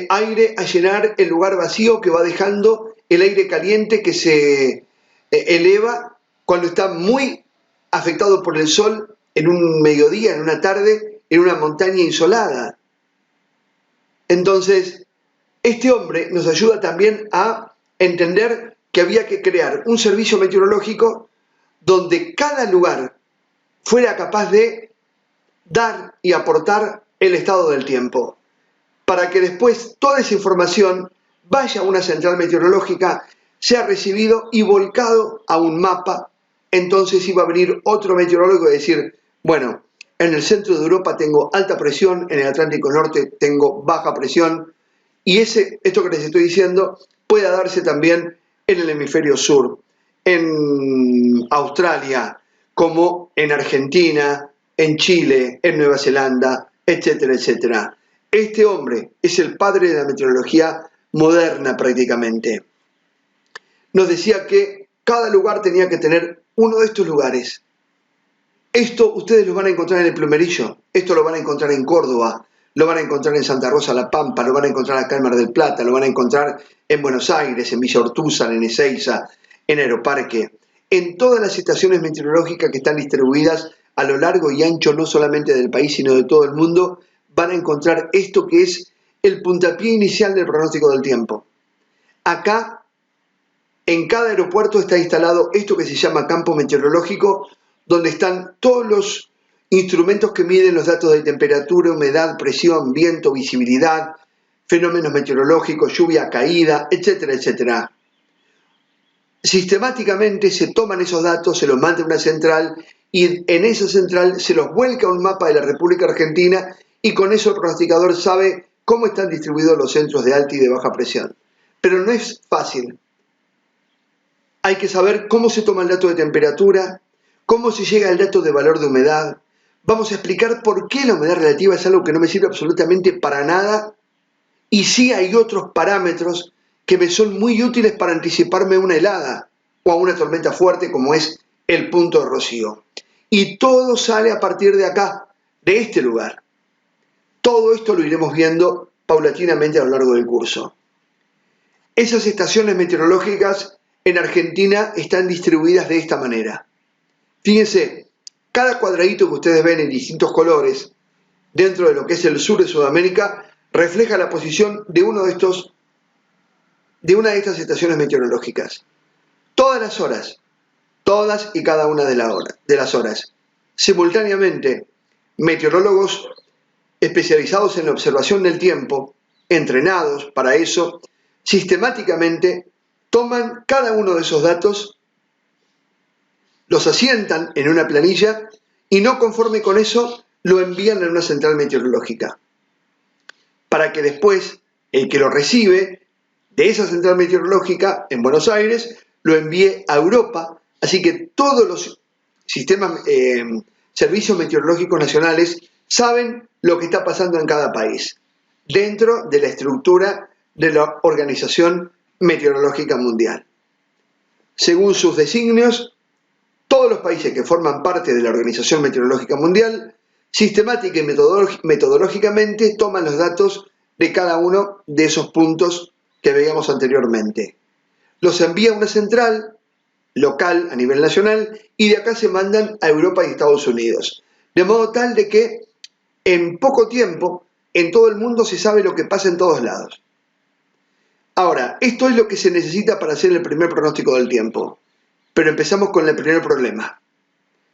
aire a llenar el lugar vacío que va dejando el aire caliente que se eleva cuando está muy afectado por el sol en un mediodía, en una tarde, en una montaña insolada. Entonces, este hombre nos ayuda también a entender que había que crear un servicio meteorológico donde cada lugar fuera capaz de dar y aportar el estado del tiempo, para que después toda esa información vaya a una central meteorológica, sea recibido y volcado a un mapa. Entonces iba a venir otro meteorólogo y decir, bueno, en el centro de Europa tengo alta presión, en el Atlántico Norte tengo baja presión, y esto que les estoy diciendo puede darse también en el hemisferio sur, en Australia, como en Argentina, en Chile, en Nueva Zelanda, etcétera, etcétera. Este hombre es el padre de la meteorología moderna prácticamente. Nos decía que cada lugar tenía que tener uno de estos lugares. Esto ustedes lo van a encontrar en el Plumerillo, esto lo van a encontrar en Córdoba, lo van a encontrar en Santa Rosa La Pampa, lo van a encontrar acá en Mar del Plata, lo van a encontrar en Buenos Aires, en Villa Ortúzar, en Ezeiza, en Aeroparque, en todas las estaciones meteorológicas que están distribuidas a lo largo y ancho no solamente del país, sino de todo el mundo, van a encontrar esto que es el puntapié inicial del pronóstico del tiempo. Acá, en cada aeropuerto está instalado esto que se llama campo meteorológico, donde están todos los instrumentos que miden los datos de temperatura, humedad, presión, viento, visibilidad, fenómenos meteorológicos, lluvia, caída, etcétera, etcétera. Sistemáticamente se toman esos datos, se los manda a una central y en esa central se los vuelca a un mapa de la República Argentina y con eso el pronosticador sabe cómo están distribuidos los centros de alta y de baja presión. Pero no es fácil. Hay que saber cómo se toma el dato de temperatura, cómo se llega al dato de valor de humedad. Vamos a explicar por qué la humedad relativa es algo que no me sirve absolutamente para nada y sí hay otros parámetros que me son muy útiles para anticiparme a una helada o a una tormenta fuerte como es el punto de rocío. y todo sale a partir de acá, de este lugar. Todo esto lo iremos viendo paulatinamente a lo largo del curso. Esas estaciones meteorológicas en Argentina están distribuidas de esta manera. Fíjense, cada cuadradito que ustedes ven en distintos colores dentro de lo que es el sur de Sudamérica refleja la posición de una de estas estaciones meteorológicas. Todas las horas, todas y cada una de las horas. Simultáneamente, meteorólogos especializados en la observación del tiempo, entrenados para eso, sistemáticamente toman cada uno de esos datos, los asientan en una planilla y no conforme con eso, lo envían a una central meteorológica, para que después el que lo recibe de esa central meteorológica en Buenos Aires lo envíe a Europa, así que todos los sistemas, servicios meteorológicos nacionales saben lo que está pasando en cada país, dentro de la estructura de la Organización Meteorológica Mundial. Según sus designios, todos los países que forman parte de la Organización Meteorológica Mundial, sistemática y metodológicamente toman los datos de cada uno de esos puntos que veíamos anteriormente. Los envía a una central local a nivel nacional y de acá se mandan a Europa y Estados Unidos. De modo tal de que en poco tiempo en todo el mundo se sabe lo que pasa en todos lados. Ahora, esto es lo que se necesita para hacer el primer pronóstico del tiempo. Pero empezamos con el primer problema,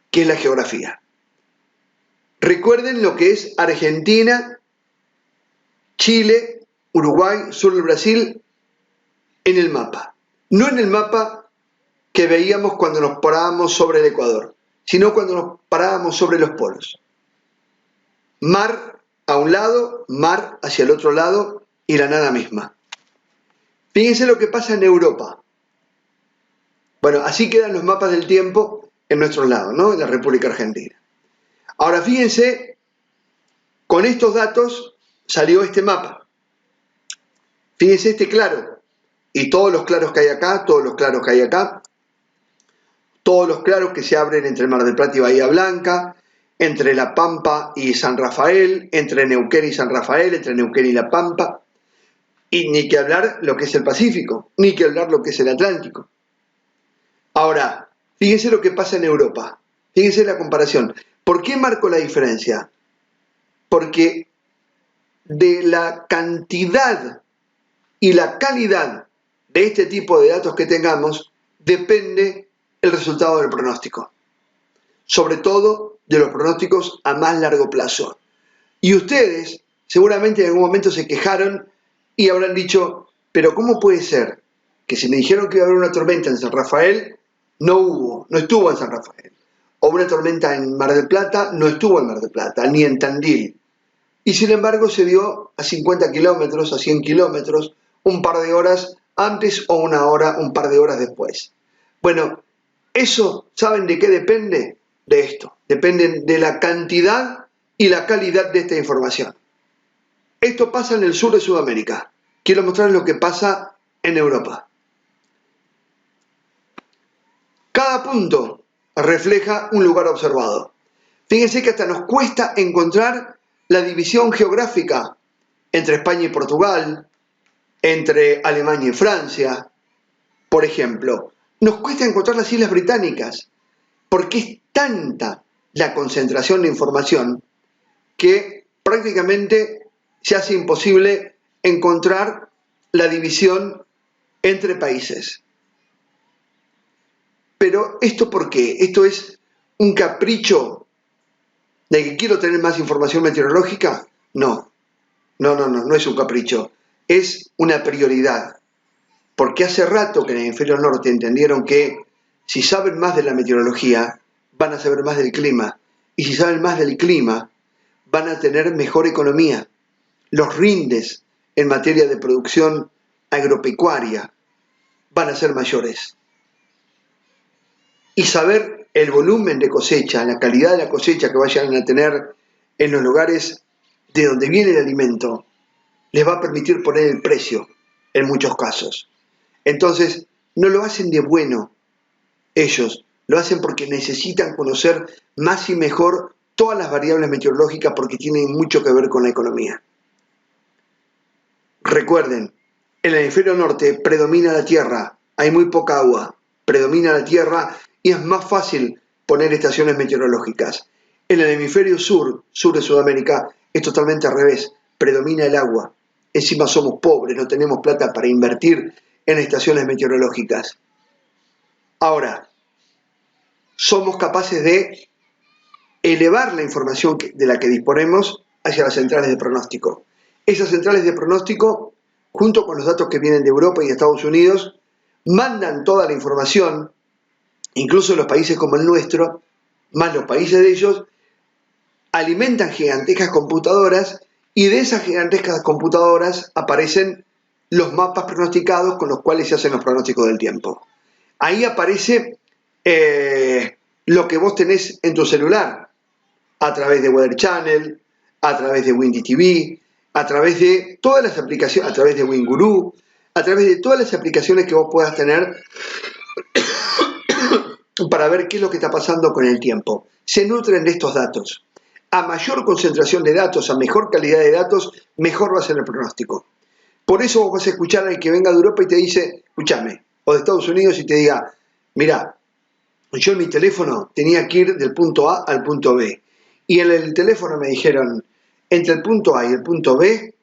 que es la geografía. Recuerden lo que es Argentina, Chile, Uruguay, sur del Brasil, en el mapa. No en el mapa que veíamos cuando nos parábamos sobre el Ecuador, sino cuando nos parábamos sobre los polos. Mar a un lado, mar hacia el otro lado y la nada misma. Fíjense lo que pasa en Europa. Bueno, así quedan los mapas del tiempo en nuestros lados, ¿no? En la República Argentina. Ahora fíjense, con estos datos salió este mapa. Fíjense este claro, y todos los claros que hay acá, todos los claros que hay acá, todos los claros que se abren entre Mar del Plata y Bahía Blanca, entre La Pampa y San Rafael, entre Neuquén y San Rafael, entre Neuquén y La Pampa, y ni que hablar lo que es el Pacífico, ni que hablar lo que es el Atlántico. Ahora, fíjense lo que pasa en Europa, fíjense la comparación. ¿Por qué marco la diferencia? Porque de la cantidad y la calidad de este tipo de datos que tengamos depende el resultado del pronóstico, sobre todo de los pronósticos a más largo plazo. Y ustedes seguramente en algún momento se quejaron y habrán dicho, pero ¿cómo puede ser que si me dijeron que iba a haber una tormenta en San Rafael, no estuvo en San Rafael? O una tormenta en Mar del Plata, no estuvo en Mar del Plata, ni en Tandil. Y sin embargo se dio a 50 kilómetros, a 100 kilómetros, un par de horas antes o una hora, un par de horas después. Bueno, eso, ¿saben de qué depende? De esto. Depende de la cantidad y la calidad de esta información. Esto pasa en el sur de Sudamérica. Quiero mostrarles lo que pasa en Europa. Cada punto refleja un lugar observado. Fíjense que hasta nos cuesta encontrar la división geográfica entre España y Portugal, entre Alemania y Francia, por ejemplo. Nos cuesta encontrar las Islas Británicas, porque es tanta la concentración de información que prácticamente se hace imposible encontrar la división entre países. Pero ¿esto por qué? ¿Esto es un capricho de que quiero tener más información meteorológica? No es un capricho, es una prioridad. Porque hace rato que en el hemisferio norte entendieron que si saben más de la meteorología, van a saber más del clima. Y si saben más del clima, van a tener mejor economía. Los rindes en materia de producción agropecuaria van a ser mayores. Y saber el volumen de cosecha, la calidad de la cosecha que vayan a tener en los lugares de donde viene el alimento, les va a permitir poner el precio en muchos casos. Entonces, no lo hacen de bueno ellos, lo hacen porque necesitan conocer más y mejor todas las variables meteorológicas porque tienen mucho que ver con la economía. Recuerden, en el hemisferio norte predomina la tierra, hay muy poca agua, predomina la tierra y es más fácil poner estaciones meteorológicas. En el hemisferio sur, sur de Sudamérica, es totalmente al revés, predomina el agua. Encima somos pobres, no tenemos plata para invertir en estaciones meteorológicas. Ahora, somos capaces de elevar la información de la que disponemos hacia las centrales de pronóstico. Esas centrales de pronóstico, junto con los datos que vienen de Europa y de Estados Unidos, mandan toda la información, incluso los países como el nuestro, más los países de ellos, alimentan gigantescas computadoras y de esas gigantescas computadoras aparecen los mapas pronosticados con los cuales se hacen los pronósticos del tiempo. Ahí aparece lo que vos tenés en tu celular, a través de Weather Channel, a través de Windy TV, a través de todas las aplicaciones, a través de WinGuru, a través de todas las aplicaciones que vos puedas tener para ver qué es lo que está pasando con el tiempo. Se nutren de estos datos. A mayor concentración de datos, a mejor calidad de datos, mejor va a ser el pronóstico. Por eso vos vas a escuchar al que venga de Europa y te dice, escúchame, o de Estados Unidos y te diga, mirá, yo en mi teléfono tenía que ir del punto A al punto B. Y en el teléfono me dijeron, entre el punto A y el punto B,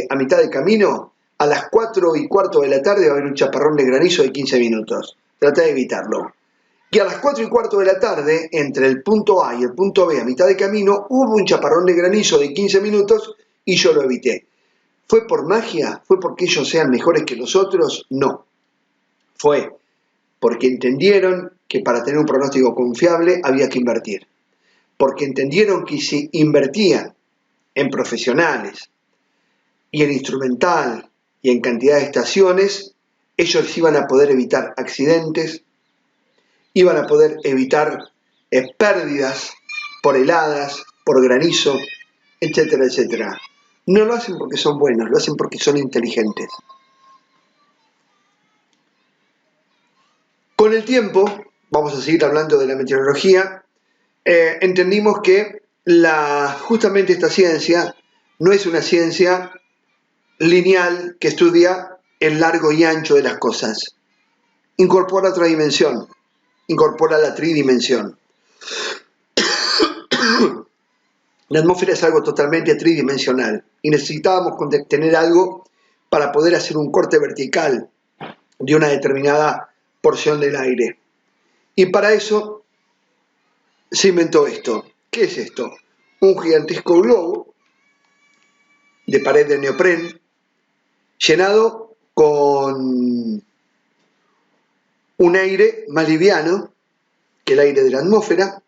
a mitad de camino, a las 4:15 de la tarde va a haber un chaparrón de granizo de 15 minutos. Trata de evitarlo. Y a las 4:15 de la tarde, entre el punto A y el punto B, a mitad de camino, hubo un chaparrón de granizo de 15 minutos y yo lo evité. ¿Fue por magia? ¿Fue porque ellos sean mejores que nosotros? No. Fue porque entendieron que para tener un pronóstico confiable había que invertir. Porque entendieron que si invertían en profesionales y en instrumental y en cantidad de estaciones, ellos iban a poder evitar accidentes, iban a poder evitar pérdidas por heladas, por granizo, etcétera, etcétera. No lo hacen porque son buenos, lo hacen porque son inteligentes. Con el tiempo, vamos a seguir hablando de la meteorología, entendimos que justamente esta ciencia no es una ciencia lineal que estudia el largo y ancho de las cosas. Incorpora otra dimensión, incorpora la tridimensión. La atmósfera es algo totalmente tridimensional y necesitábamos tener algo para poder hacer un corte vertical de una determinada porción del aire. Y para eso se inventó esto. ¿Qué es esto? Un gigantesco globo de pared de neopren llenado con un aire más liviano que el aire de la atmósfera,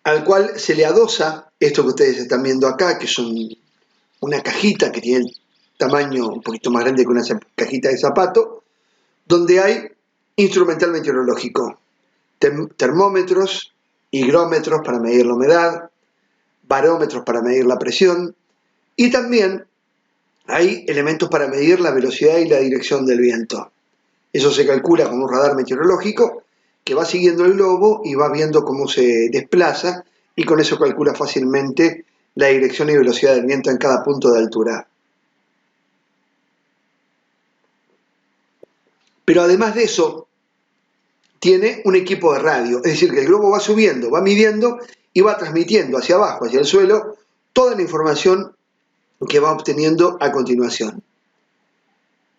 al cual se le adosa esto que ustedes están viendo acá, que es una cajita que tiene el tamaño un poquito más grande que una cajita de zapato, donde hay instrumental meteorológico, termómetros, higrómetros para medir la humedad, barómetros para medir la presión, y también hay elementos para medir la velocidad y la dirección del viento. Eso se calcula con un radar meteorológico que va siguiendo el globo y va viendo cómo se desplaza y con eso calcula fácilmente la dirección y velocidad del viento en cada punto de altura. Pero además de eso, tiene un equipo de radio, es decir, que el globo va subiendo, va midiendo y va transmitiendo hacia abajo, hacia el suelo, toda la información que va obteniendo a continuación.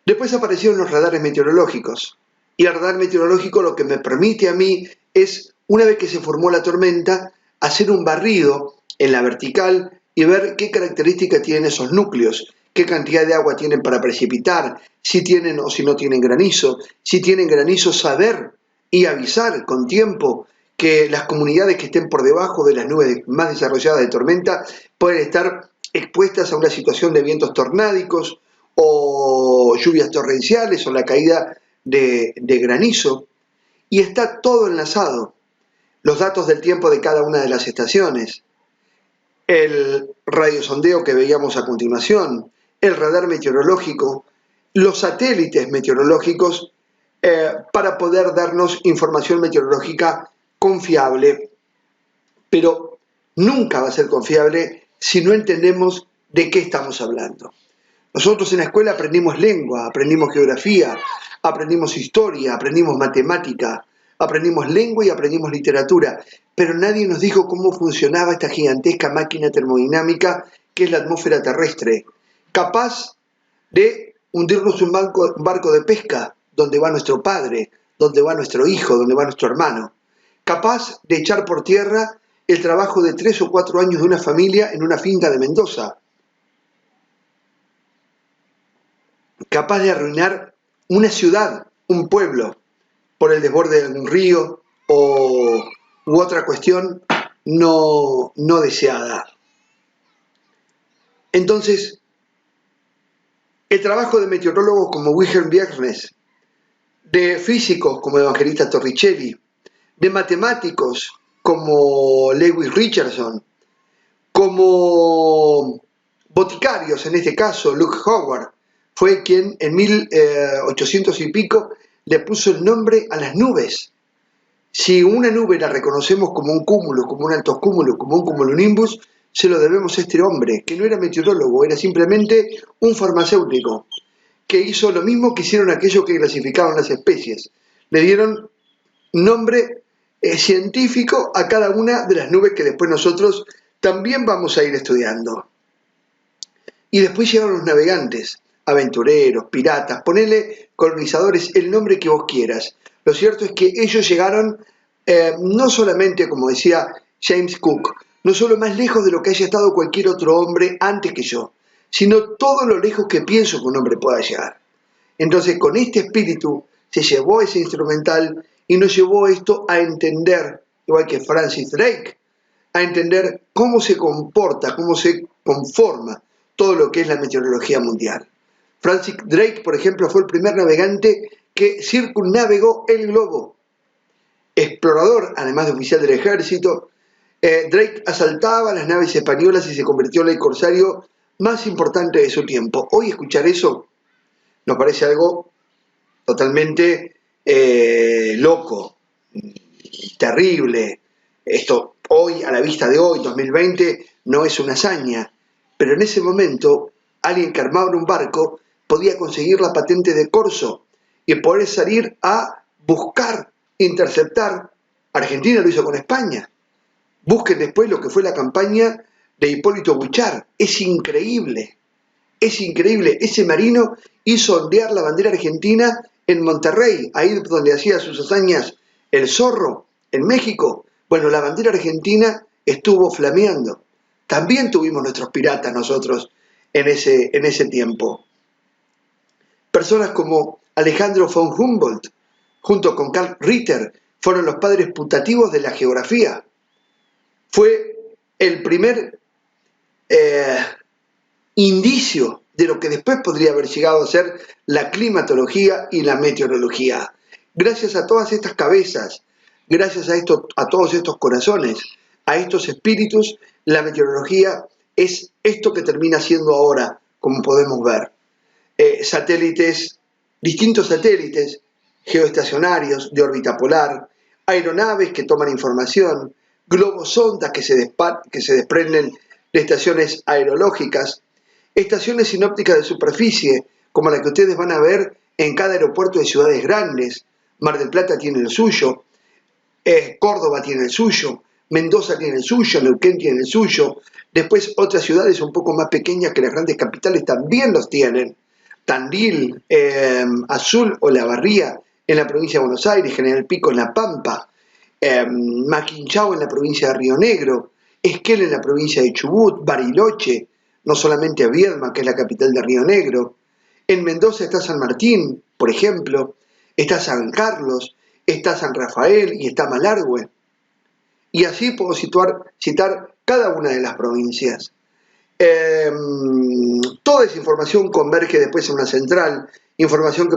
Después aparecieron los radares meteorológicos, y el radar meteorológico lo que me permite a mí es, una vez que se formó la tormenta, hacer un barrido en la vertical y ver qué características tienen esos núcleos, qué cantidad de agua tienen para precipitar, si tienen o si no tienen granizo, si tienen granizo saber y avisar con tiempo que las comunidades que estén por debajo de las nubes más desarrolladas de tormenta pueden estar expuestas a una situación de vientos tornádicos o lluvias torrenciales o la caída de granizo. Y está todo enlazado. Los datos del tiempo de cada una de las estaciones, el radiosondeo que veíamos a continuación, el radar meteorológico, los satélites meteorológicos para poder darnos información meteorológica confiable, pero nunca va a ser confiable si no entendemos de qué estamos hablando. Nosotros en la escuela aprendimos lengua, aprendimos geografía, aprendimos historia, aprendimos matemática, aprendimos lengua y aprendimos literatura, pero nadie nos dijo cómo funcionaba esta gigantesca máquina termodinámica que es la atmósfera terrestre, capaz de hundirnos un barco de pesca donde va nuestro padre, donde va nuestro hijo, donde va nuestro hermano, capaz de echar por tierra el trabajo de 3 o 4 años de una familia en una finca de Mendoza, capaz de arruinar una ciudad, un pueblo, por el desborde de un río u otra cuestión no deseada. Entonces, el trabajo de meteorólogos como Wilhelm Bjerknes, de físicos como Evangelista Torricelli, de matemáticos como Lewis Richardson, como boticarios, en este caso Luke Howard, fue quien en 1800 y pico le puso el nombre a las nubes. Si una nube la reconocemos como un cúmulo, como un alto cúmulo, como un cumulonimbus, se lo debemos a este hombre, que no era meteorólogo, era simplemente un farmacéutico, que hizo lo mismo que hicieron aquellos que clasificaban las especies. Le dieron nombre científico a cada una de las nubes que después nosotros también vamos a ir estudiando. Y después llegaron los navegantes, aventureros, piratas, ponele colonizadores, el nombre que vos quieras. Lo cierto es que ellos llegaron no solamente, como decía James Cook, no solo más lejos de lo que haya estado cualquier otro hombre antes que yo, sino todo lo lejos que pienso que un hombre pueda llegar. Entonces, con este espíritu se llevó ese instrumental y nos llevó esto a entender, igual que Francis Drake, a entender cómo se comporta, cómo se conforma todo lo que es la meteorología mundial. Francis Drake, por ejemplo, fue el primer navegante que circunnavegó el globo. Explorador, además de oficial del ejército, Drake asaltaba las naves españolas y se convirtió en el corsario más importante de su tiempo. Hoy escuchar eso nos parece algo totalmente loco, terrible. Esto hoy, a la vista de hoy, 2020, no es una hazaña, pero en ese momento alguien que armaba un barco podía conseguir la patente de corso y poder salir a buscar, interceptar. Argentina lo hizo con España. Busquen después lo que fue la campaña de Hipólito Buchar. Es increíble. Es increíble, ese marino hizo ondear la bandera argentina en Monterrey, ahí donde hacía sus hazañas el Zorro, en México. Bueno, la bandera argentina estuvo flameando. También tuvimos nuestros piratas nosotros en ese tiempo. Personas como Alejandro von Humboldt, junto con Carl Ritter, fueron los padres putativos de la geografía. Fue el primer indicio de lo que después podría haber llegado a ser la climatología y la meteorología. Gracias a todas estas cabezas, gracias a todos estos corazones, a estos espíritus, la meteorología es esto que termina siendo ahora, como podemos ver. Satélites, distintos satélites geoestacionarios de órbita polar, aeronaves que toman información, globosondas que se desprenden de estaciones aerológicas, estaciones sinópticas de superficie, como la que ustedes van a ver en cada aeropuerto de ciudades grandes. Mar del Plata tiene el suyo, Córdoba tiene el suyo, Mendoza tiene el suyo, Neuquén tiene el suyo. Después otras ciudades un poco más pequeñas que las grandes capitales también los tienen. Tandil, Azul o La Barría en la provincia de Buenos Aires, General Pico en La Pampa, Maquinchao en la provincia de Río Negro, Esquel en la provincia de Chubut, Bariloche, no solamente Viedma, que es la capital de Río Negro. En Mendoza está San Martín, por ejemplo, está San Carlos, está San Rafael y está Malargüe. Y así puedo citar cada una de las provincias. Toda esa información converge después en una central, información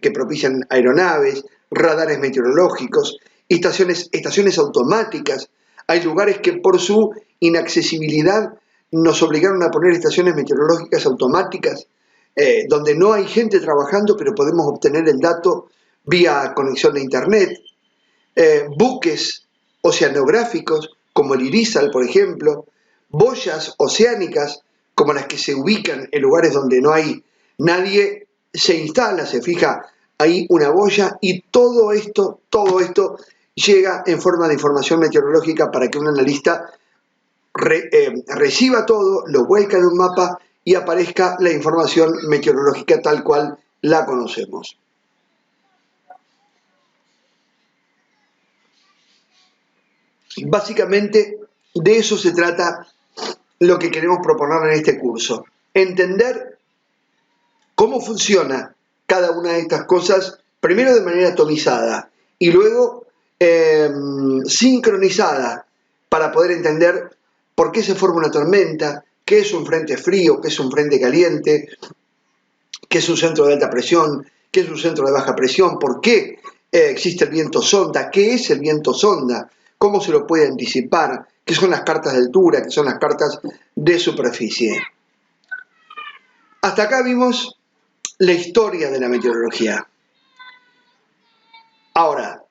que propician aeronaves, radares meteorológicos, estaciones automáticas. Hay lugares que por su inaccesibilidad nos obligaron a poner estaciones meteorológicas automáticas, donde no hay gente trabajando, pero podemos obtener el dato vía conexión de internet, buques oceanográficos como el Irizal, por ejemplo, boyas oceánicas como las que se ubican en lugares donde no hay nadie, se instala, se fija ahí una boya y todo esto llega en forma de información meteorológica para que un analista reciba todo, lo vuelca en un mapa y aparezca la información meteorológica tal cual la conocemos. Básicamente de eso se trata lo que queremos proponer en este curso. Entender cómo funciona cada una de estas cosas, primero de manera atomizada y luego sincronizada para poder entender por qué se forma una tormenta, qué es un frente frío, qué es un frente caliente, qué es un centro de alta presión, qué es un centro de baja presión, por qué existe el viento sonda, qué es el viento sonda, cómo se lo puede anticipar, qué son las cartas de altura, qué son las cartas de superficie. Hasta acá vimos la historia de la meteorología. Ahora,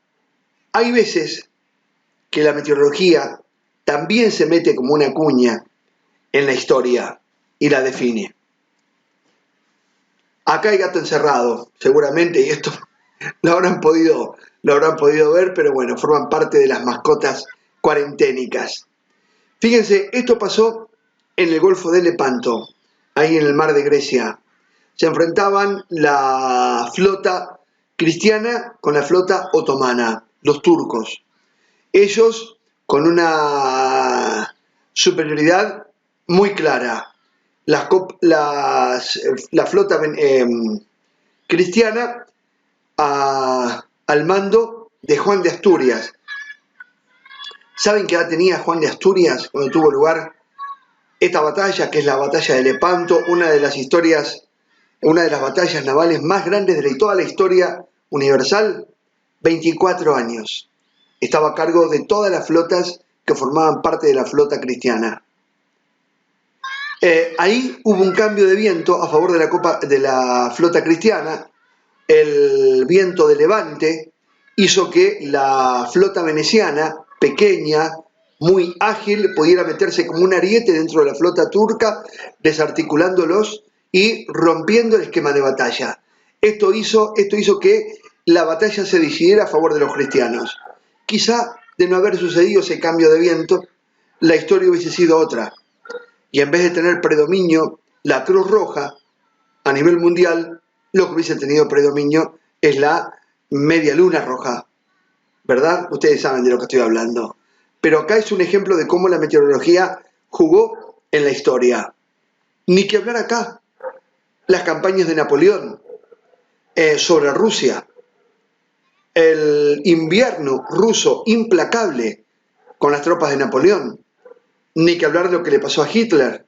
hay veces que la meteorología también se mete como una cuña en la historia y la define. Acá hay gato encerrado, seguramente, y esto lo habrán podido ver, pero bueno, forman parte de las mascotas cuarenténicas. Fíjense, esto pasó en el Golfo de Lepanto, ahí en el mar de Grecia. Se enfrentaban la flota cristiana con la flota otomana, los turcos. Ellos con una superioridad muy clara. La flota cristiana al mando de Juan de Asturias. ¿Saben qué edad tenía Juan de Asturias cuando tuvo lugar esta batalla, que es la batalla de Lepanto, una de las batallas navales más grandes de toda la historia universal? 24 años. Estaba a cargo de todas las flotas que formaban parte de la flota cristiana. Ahí hubo un cambio de viento a favor de la flota cristiana. El viento de levante hizo que la flota veneciana, pequeña, muy ágil, pudiera meterse como un ariete dentro de la flota turca, desarticulándolos y rompiendo el esquema de batalla. Esto hizo que la batalla se decidiera a favor de los cristianos. Quizá, de no haber sucedido ese cambio de viento, la historia hubiese sido otra. Y en vez de tener predominio la Cruz Roja a nivel mundial, lo que hubiese tenido predominio es la Media Luna Roja, ¿verdad? Ustedes saben de lo que estoy hablando. Pero acá es un ejemplo de cómo la meteorología jugó en la historia. Ni que hablar acá, las campañas de Napoleón sobre Rusia, el invierno ruso implacable con las tropas de Napoleón, ni que hablar de lo que le pasó a Hitler,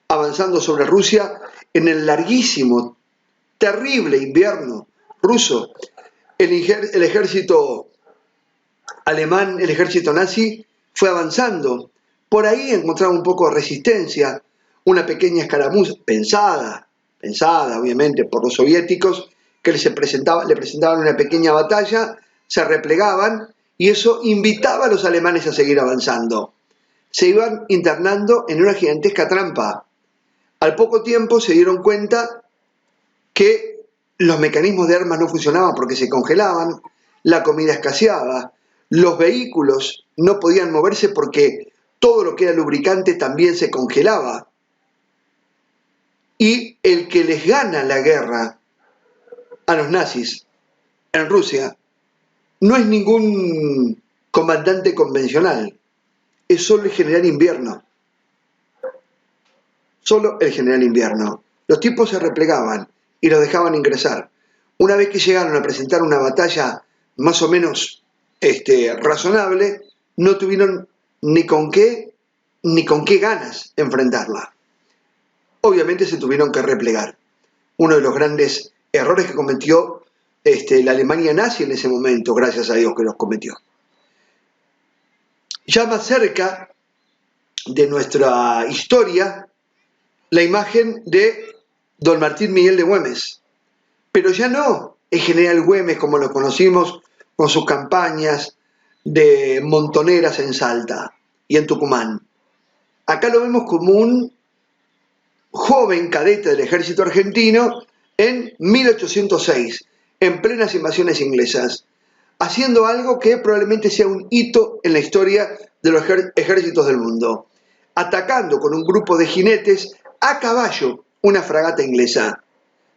avanzando sobre Rusia en el larguísimo, terrible invierno ruso. El ejército alemán, el ejército nazi, fue avanzando. Por ahí encontraba un poco de resistencia, una pequeña escaramuza, pensada obviamente por los soviéticos, que le presentaban una pequeña batalla, se replegaban y eso invitaba a los alemanes a seguir avanzando. Se iban internando en una gigantesca trampa. Al poco tiempo se dieron cuenta que los mecanismos de armas no funcionaban porque se congelaban, la comida escaseaba, los vehículos no podían moverse porque todo lo que era lubricante también se congelaba. Y el que les gana la guerra a los nazis en Rusia no es ningún comandante convencional, es solo el general Invierno. Solo el general Invierno. Los tipos se replegaban y los dejaban ingresar. Una vez que llegaron a presentar una batalla más o menos razonable, no tuvieron ni con qué ganas enfrentarla. Obviamente se tuvieron que replegar. Uno de los grandes errores que cometió la Alemania nazi en ese momento, gracias a Dios que los cometió. Ya más cerca de nuestra historia, la imagen de don Martín Miguel de Güemes, pero ya no el general Güemes, como lo conocimos, con sus campañas de montoneras en Salta y en Tucumán. Acá lo vemos como un joven cadete del ejército argentino en 1806, en plenas invasiones inglesas, haciendo algo que probablemente sea un hito en la historia de los ejércitos del mundo, atacando con un grupo de jinetes a caballo una fragata inglesa.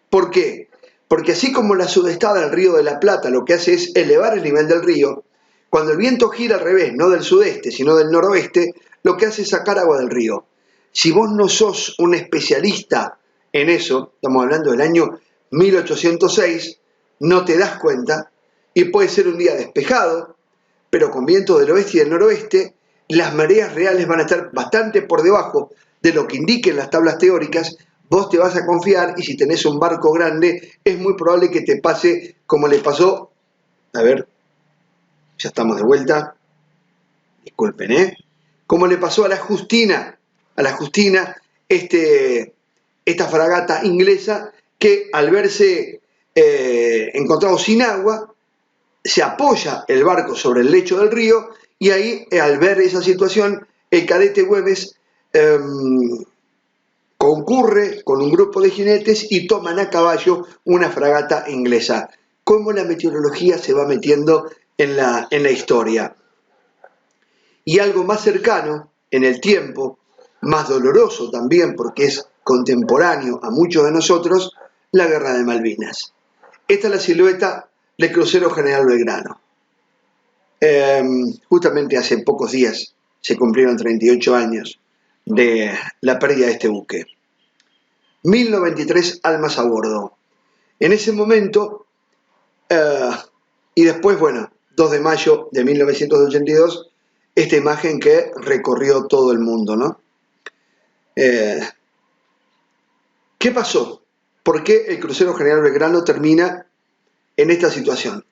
¿Por qué? Porque así como la sudestada del río de la Plata lo que hace es elevar el nivel del río, cuando el viento gira al revés, no del sudeste, sino del noroeste, lo que hace es sacar agua del río. Si vos no sos un especialista en eso, estamos hablando del año 1806, no te das cuenta, y puede ser un día despejado, pero con viento del oeste y del noroeste, las mareas reales van a estar bastante por debajo de lo que indiquen las tablas teóricas. Vos te vas a confiar y si tenés un barco grande, es muy probable que te pase como le pasó, a ver, ya estamos de vuelta, disculpen, como le pasó a la Justina, esta fragata inglesa que al verse encontrado sin agua, se apoya el barco sobre el lecho del río y ahí, al ver esa situación, el cadete Güemes concurre con un grupo de jinetes y toman a caballo una fragata inglesa. Cómo la meteorología se va metiendo en la historia. Y algo más cercano en el tiempo, más doloroso también porque es contemporáneo a muchos de nosotros, la Guerra de Malvinas. Esta es la silueta del crucero General Belgrano. Justamente hace pocos días se cumplieron 38 años de la pérdida de este buque. 1093 almas a bordo. En ese momento, y después, bueno, 2 de mayo de 1982, esta imagen que recorrió todo el mundo, ¿no? ¿Qué pasó? ¿Por qué el crucero General Belgrano termina en esta situación?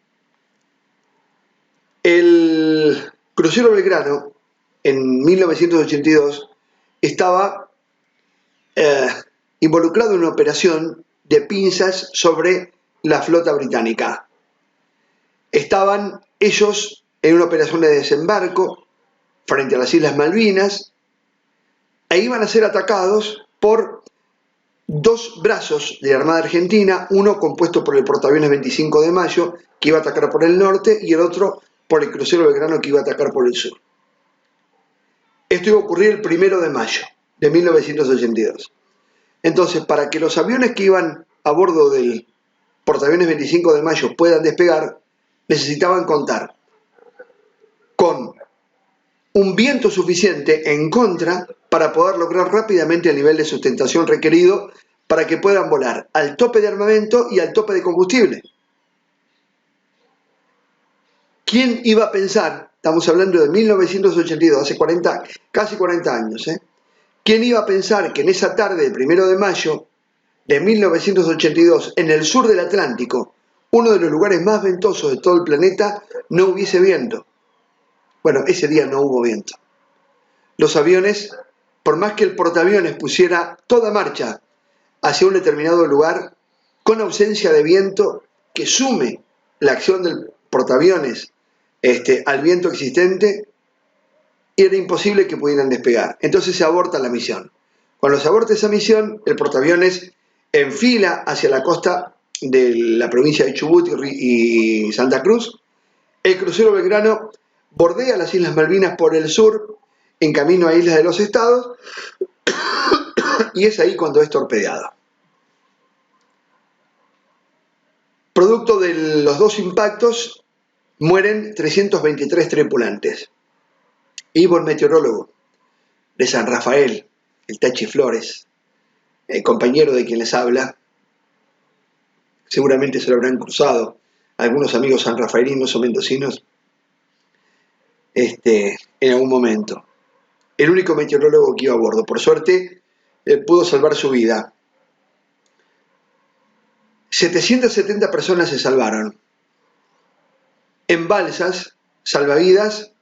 El crucero Belgrano, en 1982, estaba involucrado en una operación de pinzas sobre la flota británica. Estaban ellos en una operación de desembarco frente a las Islas Malvinas e iban a ser atacados por 2 brazos de la Armada Argentina, uno compuesto por el portaaviones 25 de Mayo, que iba a atacar por el norte, y el otro por el crucero Belgrano, que iba a atacar por el sur. Esto iba a ocurrir el 1 de mayo de 1982. Entonces, para que los aviones que iban a bordo del portaaviones 25 de Mayo puedan despegar, necesitaban contar con un viento suficiente en contra para poder lograr rápidamente el nivel de sustentación requerido para que puedan volar al tope de armamento y al tope de combustible. ¿Quién iba a pensar? Estamos hablando de 1982, hace casi 40 años. ¿Quién iba a pensar que en esa tarde del 1 de mayo de 1982, en el sur del Atlántico, uno de los lugares más ventosos de todo el planeta, no hubiese viento? Bueno, ese día no hubo viento. Los aviones, por más que el portaaviones pusiera toda marcha hacia un determinado lugar, con ausencia de viento que sume la acción del portaaviones al viento existente, era imposible que pudieran despegar. Entonces se aborta la misión. Cuando se aborta esa misión, el portaaviones enfila hacia la costa de la provincia de Chubut y Santa Cruz. El crucero Belgrano bordea las Islas Malvinas por el sur, en camino a Islas de los Estados, y es ahí cuando es torpedeado. Producto de los 2 impactos, mueren 323 tripulantes. Ivo, el meteorólogo de San Rafael, el Tachi Flores, el compañero de quien les habla, seguramente se lo habrán cruzado algunos amigos sanrafaelinos o mendocinos en algún momento. El único meteorólogo que iba a bordo. Por suerte, pudo salvar su vida. 770 personas se salvaron en balsas salvavidas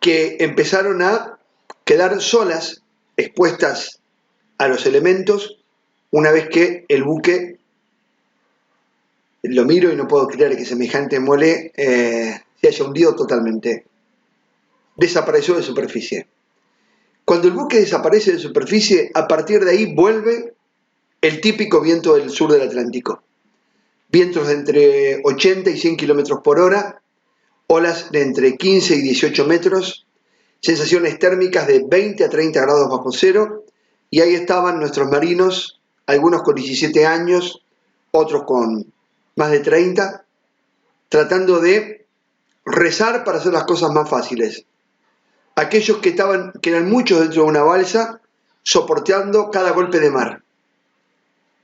que empezaron a quedar solas, expuestas a los elementos, una vez que el buque lo miro y no puedo creer que semejante mole se haya hundido totalmente. Desapareció de superficie. Cuando el buque desaparece de superficie, a partir de ahí vuelve el típico viento del sur del Atlántico. Vientos de entre 80 y 100 kilómetros por hora, olas de entre 15 y 18 metros, sensaciones térmicas de 20 a 30 grados bajo cero, y ahí estaban nuestros marinos, algunos con 17 años, otros con más de 30, tratando de rezar para hacer las cosas más fáciles. Aquellos que eran muchos dentro de una balsa, soportando cada golpe de mar,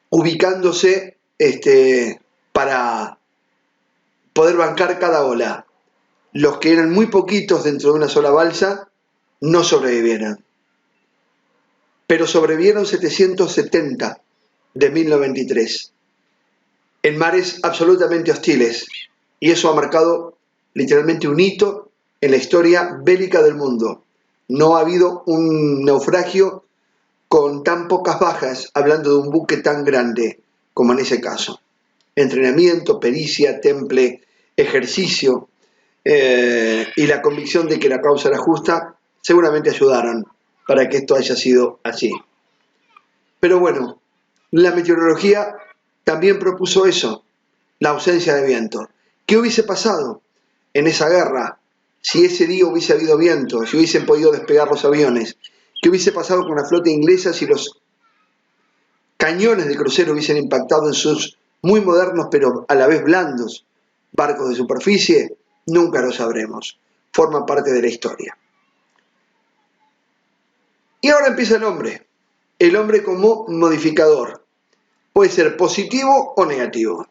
ubicándose para poder bancar cada ola. Los que eran muy poquitos dentro de una sola balsa no sobrevivieron. Pero sobrevivieron 770 de 1093 en mares absolutamente hostiles, y eso ha marcado literalmente un hito en la historia bélica del mundo. No ha habido un naufragio con tan pocas bajas, hablando de un buque tan grande como en ese caso. Entrenamiento, pericia, temple, ejercicio y la convicción de que la causa era justa seguramente ayudaron para que esto haya sido así. Pero bueno, la meteorología también propuso eso, la ausencia de viento. ¿Qué hubiese pasado en esa guerra si ese día hubiese habido viento, si hubiesen podido despegar los aviones? ¿Qué hubiese pasado con la flota inglesa si los cañones de crucero hubiesen impactado en sus muy modernos pero a la vez blandos barcos de superficie? Nunca lo sabremos. Forma parte de la historia. Y ahora empieza el hombre como modificador. Puede ser positivo o negativo.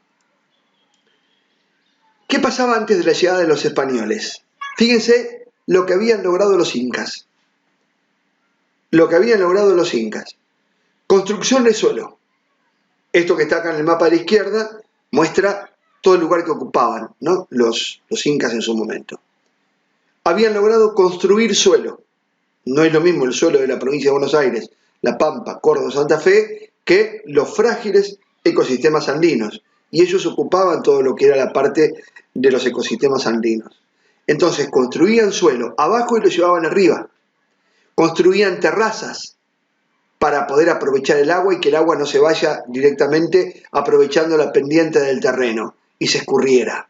¿Qué pasaba antes de la llegada de los españoles? Fíjense lo que habían logrado los incas. Construcción de suelo. Esto que está acá en el mapa de la izquierda muestra todo el lugar que ocupaban, ¿no? los incas en su momento. Habían logrado construir suelo. No es lo mismo el suelo de la provincia de Buenos Aires, La Pampa, Córdoba, Santa Fe, que los frágiles ecosistemas andinos. Y ellos ocupaban todo lo que era la parte de los ecosistemas andinos. Entonces construían suelo abajo y lo llevaban arriba. Construían terrazas para poder aprovechar el agua y que el agua no se vaya directamente aprovechando la pendiente del terreno y se escurriera.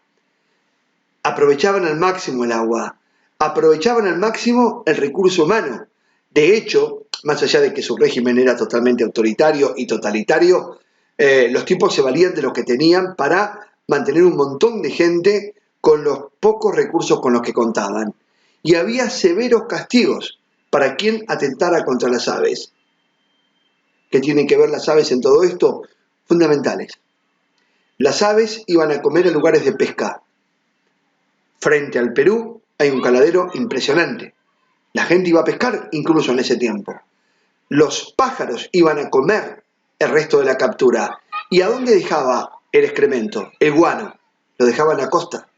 Aprovechaban al máximo el agua, aprovechaban al máximo el recurso humano. De hecho, más allá de que su régimen era totalmente autoritario y totalitario, los tipos se valían de lo que tenían para mantener un montón de gente con los pocos recursos con los que contaban. Y había severos castigos para quien atentara contra las aves. ¿Qué tienen que ver las aves en todo esto? Fundamentales. Las aves iban a comer en lugares de pesca. Frente al Perú hay un caladero impresionante. La gente iba a pescar incluso en ese tiempo. Los pájaros iban a comer el resto de la captura. ¿Y a dónde dejaba el excremento? El guano. Lo dejaba en la costa.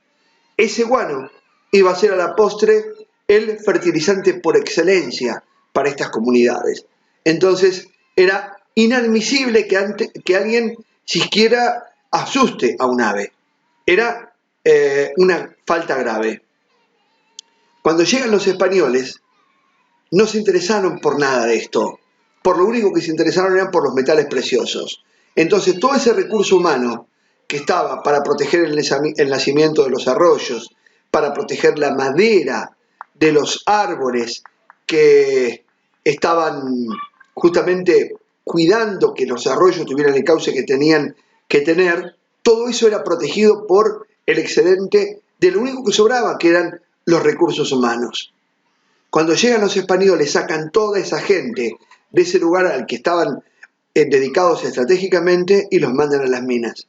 Ese guano iba a ser a la postre el fertilizante por excelencia para estas comunidades. Entonces era inadmisible que alguien siquiera asuste a un ave. Era una falta grave. Cuando llegan los españoles, no se interesaron por nada de esto. Por lo único que se interesaron eran por los metales preciosos. Entonces todo ese recurso humano que estaba para proteger el nacimiento de los arroyos, para proteger la madera de los árboles que estaban justamente cuidando que los arroyos tuvieran el cauce que tenían que tener, todo eso era protegido por el excedente de lo único que sobraba, que eran los recursos humanos. Cuando llegan los españoles, sacan toda esa gente de ese lugar al que estaban dedicados estratégicamente y los mandan a las minas.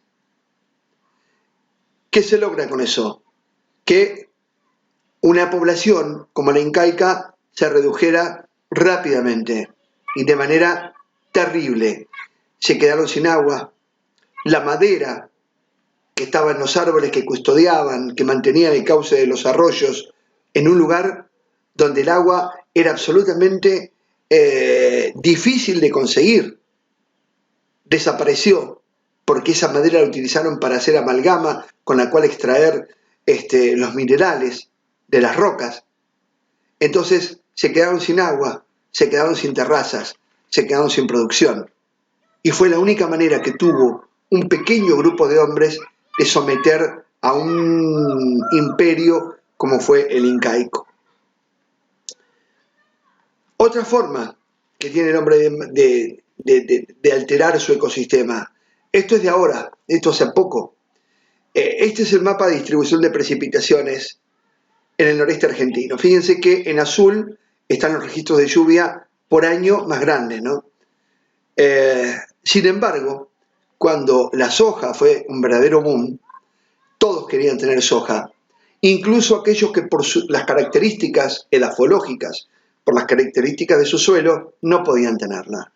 ¿Qué se logra con eso? Que una población como la incaica se redujera rápidamente y de manera terrible. Se quedaron sin agua, la madera que estaba en los árboles que custodiaban, que mantenían el cauce de los arroyos, en un lugar donde el agua era absolutamente difícil de conseguir, desapareció. porque esa madera la utilizaron para hacer amalgama con la cual extraer los minerales de las rocas. Entonces se quedaron sin agua, se quedaron sin terrazas, se quedaron sin producción. Y fue la única manera que tuvo un pequeño grupo de hombres de someter a un imperio como fue el incaico. Otra forma que tiene el hombre de alterar su ecosistema, esto es de ahora, esto hace poco. Este es el mapa de distribución de precipitaciones en el noreste argentino. Fíjense que en azul están los registros de lluvia por año más grandes, ¿no? Sin embargo, cuando la soja fue un verdadero boom, todos querían tener soja, incluso aquellos que por las características edafológicas, por las características de su suelo, no podían tenerla.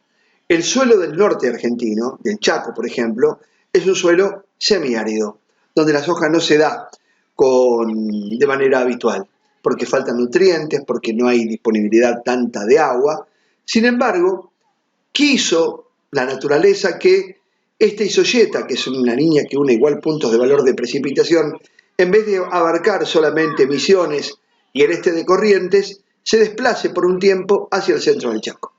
El suelo del norte argentino, del Chaco por ejemplo, es un suelo semiárido, donde la soja no se da de manera habitual, porque faltan nutrientes, porque no hay disponibilidad tanta de agua. Sin embargo, quiso la naturaleza que esta isoyeta, que es una línea que une igual puntos de valor de precipitación, en vez de abarcar solamente Misiones y el este de Corrientes, se desplace por un tiempo hacia el centro del Chaco.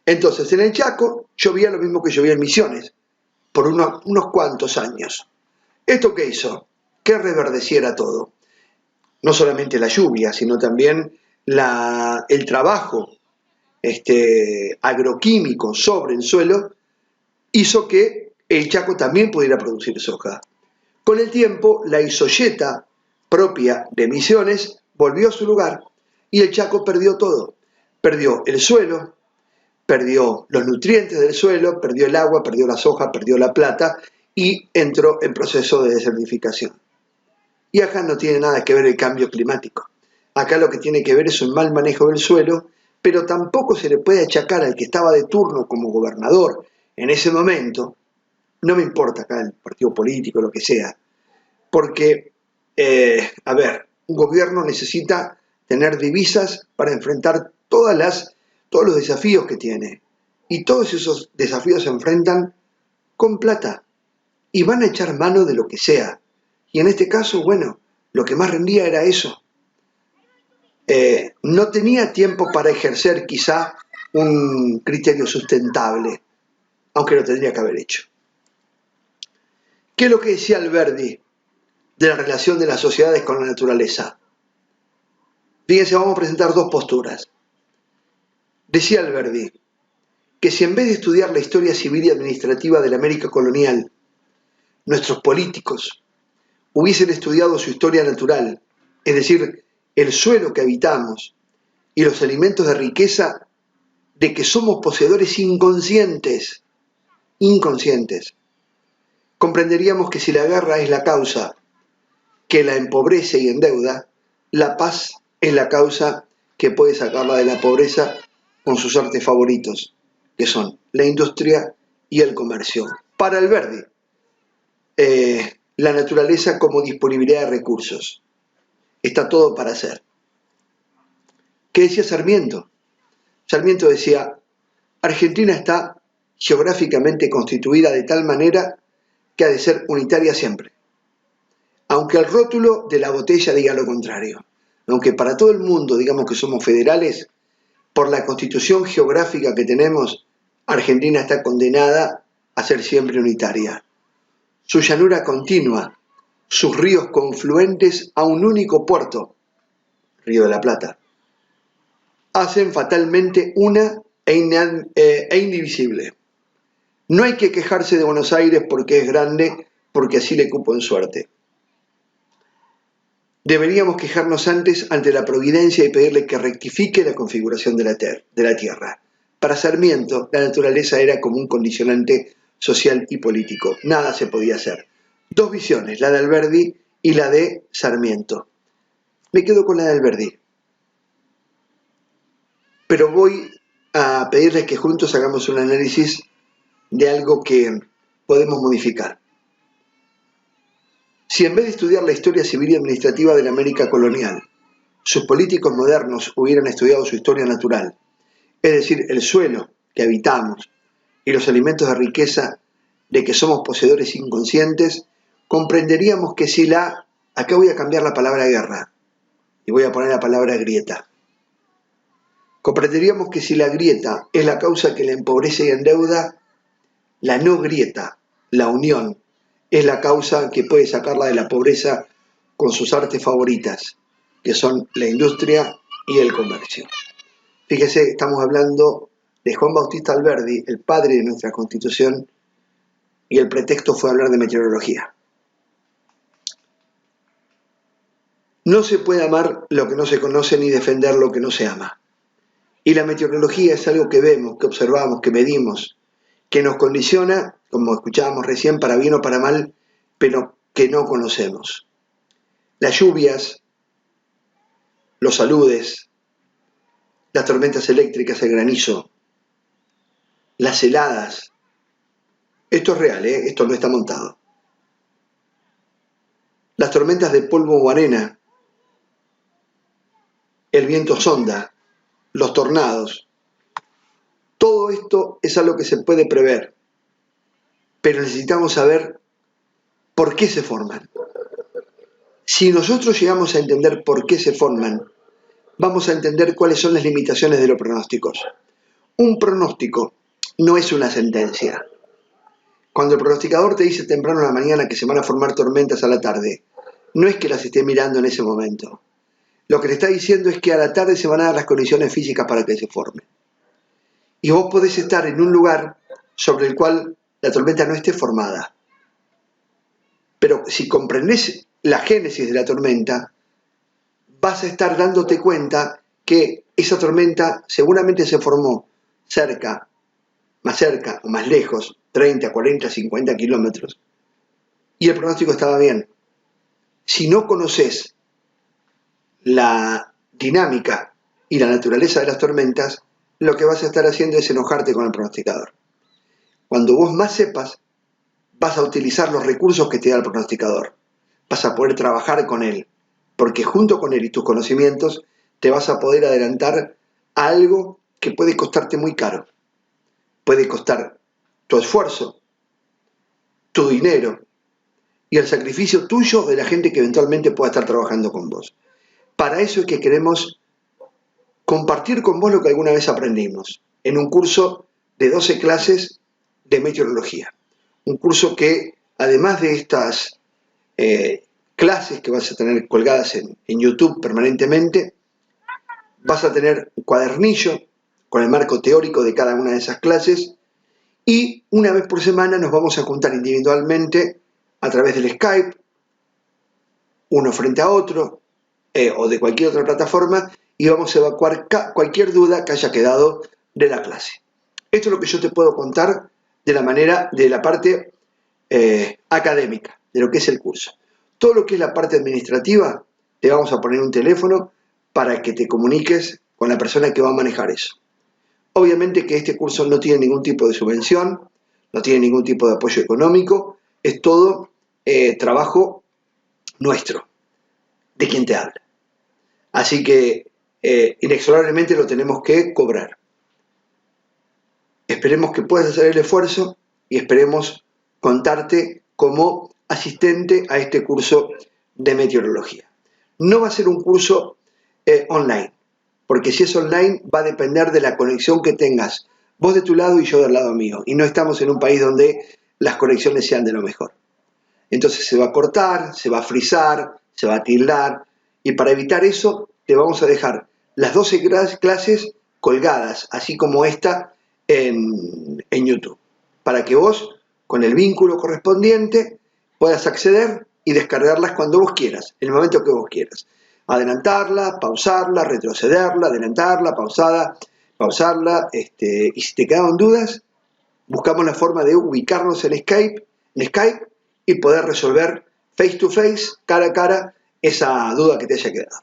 Entonces, en el Chaco llovía lo mismo que llovía en Misiones, por unos cuantos años. ¿Esto qué hizo? Que reverdeciera todo. No solamente la lluvia, sino también el trabajo agroquímico sobre el suelo hizo que el Chaco también pudiera producir soja. Con el tiempo, la isoyeta propia de Misiones volvió a su lugar y el Chaco perdió todo. Perdió el suelo, perdió los nutrientes del suelo, perdió el agua, perdió la soja, perdió la plata y entró en proceso de desertificación. Y acá no tiene nada que ver el cambio climático. Acá lo que tiene que ver es un mal manejo del suelo, pero tampoco se le puede achacar al que estaba de turno como gobernador en ese momento, no me importa acá el partido político, lo que sea, porque, un gobierno necesita tener divisas para enfrentar todos los desafíos que tiene. Y todos esos desafíos se enfrentan con plata y van a echar mano de lo que sea. Y en este caso, bueno, lo que más rendía era eso. No tenía tiempo para ejercer quizá un criterio sustentable, aunque lo tendría que haber hecho. ¿Qué es lo que decía Alberdi de la relación de las sociedades con la naturaleza? Fíjense, vamos a presentar dos posturas. Decía Alberdi que si en vez de estudiar la historia civil y administrativa de la América colonial, nuestros políticos hubiesen estudiado su historia natural, es decir, el suelo que habitamos y los elementos de riqueza de que somos poseedores inconscientes, comprenderíamos que si la guerra es la causa que la empobrece y endeuda, la paz es la causa que puede sacarla de la pobreza con sus artes favoritos, que son la industria y el comercio. Para Alberdi, la naturaleza como disponibilidad de recursos. Está todo para hacer. ¿Qué decía Sarmiento? Sarmiento decía, Argentina está geográficamente constituida de tal manera que ha de ser unitaria siempre, aunque el rótulo de la botella diga lo contrario. Aunque para todo el mundo digamos que somos federales, por la constitución geográfica que tenemos, Argentina está condenada a ser siempre unitaria. Su llanura continua, sus ríos confluentes a un único puerto, Río de la Plata, hacen fatalmente una e indivisible. No hay que quejarse de Buenos Aires porque es grande, porque así le cupo en suerte. Deberíamos quejarnos antes ante la providencia y pedirle que rectifique la configuración de la tierra. Para Sarmiento, la naturaleza era como un condicionante social y político. Nada se podía hacer. Dos visiones, la de Alberdi y la de Sarmiento. Me quedo con la de Alberdi. Pero voy a pedirles que juntos hagamos un análisis de algo que podemos modificar. Si en vez de estudiar la historia civil y administrativa de la América colonial, sus políticos modernos hubieran estudiado su historia natural, es decir, el suelo que habitamos y los alimentos de riqueza de que somos poseedores inconscientes, comprenderíamos que si acá voy a cambiar la palabra guerra y voy a poner la palabra grieta. Comprenderíamos que si la grieta es la causa que la empobrece y endeuda, la no grieta, la unión, es la causa que puede sacarla de la pobreza con sus artes favoritas, que son la industria y el comercio. Fíjese, estamos hablando de Juan Bautista Alberdi, el padre de nuestra Constitución, y el pretexto fue hablar de meteorología. No se puede amar lo que no se conoce ni defender lo que no se ama. Y la meteorología es algo que vemos, que observamos, que medimos, que nos condiciona, como escuchábamos recién, para bien o para mal, pero que no conocemos. Las lluvias, los aludes, las tormentas eléctricas, el granizo, las heladas. Esto es real, esto no está montado. Las tormentas de polvo o arena, el viento sonda, los tornados. Todo esto es algo que se puede prever, pero necesitamos saber por qué se forman. Si nosotros llegamos a entender por qué se forman, vamos a entender cuáles son las limitaciones de los pronósticos. Un pronóstico no es una sentencia. Cuando el pronosticador te dice temprano en la mañana que se van a formar tormentas a la tarde, no es que las esté mirando en ese momento. Lo que te está diciendo es que a la tarde se van a dar las condiciones físicas para que se formen. Y vos podés estar en un lugar sobre el cual la tormenta no esté formada. Pero si comprendés la génesis de la tormenta, vas a estar dándote cuenta que esa tormenta seguramente se formó cerca o más lejos, 30, 40, 50 kilómetros, y el pronóstico estaba bien. Si no conoces la dinámica y la naturaleza de las tormentas, lo que vas a estar haciendo es enojarte con el pronosticador. Cuando vos más sepas, vas a utilizar los recursos que te da el pronosticador. Vas a poder trabajar con él, porque junto con él y tus conocimientos te vas a poder adelantar a algo que puede costarte muy caro. Puede costar tu esfuerzo, tu dinero y el sacrificio tuyo de la gente que eventualmente pueda estar trabajando con vos. Para eso es que queremos compartir con vos lo que alguna vez aprendimos en un curso de 12 clases de meteorología. Un curso que, además de estas clases que vas a tener colgadas en YouTube permanentemente, vas a tener un cuadernillo con el marco teórico de cada una de esas clases y una vez por semana nos vamos a juntar individualmente a través del Skype, uno frente a otro, o de cualquier otra plataforma, y vamos a evacuar cualquier duda que haya quedado de la clase. Esto es lo que yo te puedo contar de la parte académica, de lo que es el curso. Todo lo que es la parte administrativa, te vamos a poner un teléfono para que te comuniques con la persona que va a manejar eso. Obviamente que este curso no tiene ningún tipo de subvención, no tiene ningún tipo de apoyo económico, es todo trabajo nuestro, de quien te habla. Así que inexorablemente lo tenemos que cobrar. Esperemos que puedas hacer el esfuerzo y esperemos contarte como asistente a este curso de meteorología. No va a ser un curso online, porque si es online va a depender de la conexión que tengas vos de tu lado y yo del lado mío, y no estamos en un país donde las conexiones sean de lo mejor. Entonces se va a cortar, se va a frizar, se va a tildar, y para evitar eso te vamos a dejar las 12 clases colgadas, así como esta en YouTube, para que vos, con el vínculo correspondiente, puedas acceder y descargarlas cuando vos quieras, en el momento que vos quieras. Adelantarla, pausarla, retrocederla, adelantarla, pausarla, y si te quedaban dudas, buscamos la forma de ubicarnos en Skype y poder resolver face to face, cara a cara, esa duda que te haya quedado.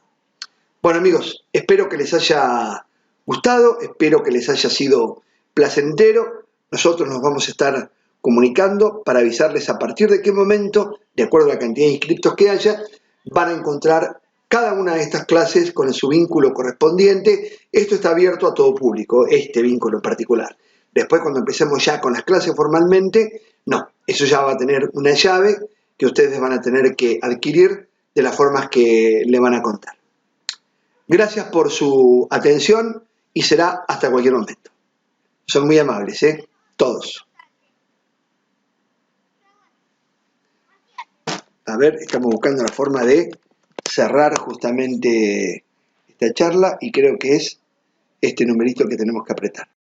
Bueno amigos, espero que les haya gustado, espero que les haya sido placentero. Nosotros nos vamos a estar comunicando para avisarles a partir de qué momento, de acuerdo a la cantidad de inscriptos que haya, van a encontrar cada una de estas clases con su vínculo correspondiente. Esto está abierto a todo público, este vínculo en particular. Después, cuando empecemos ya con las clases formalmente, no. Eso ya va a tener una llave que ustedes van a tener que adquirir de las formas que le van a contar. Gracias por su atención y será hasta cualquier momento. Son muy amables, ¿eh? Todos. A ver, estamos buscando la forma de cerrar justamente esta charla y creo que es este numerito que tenemos que apretar.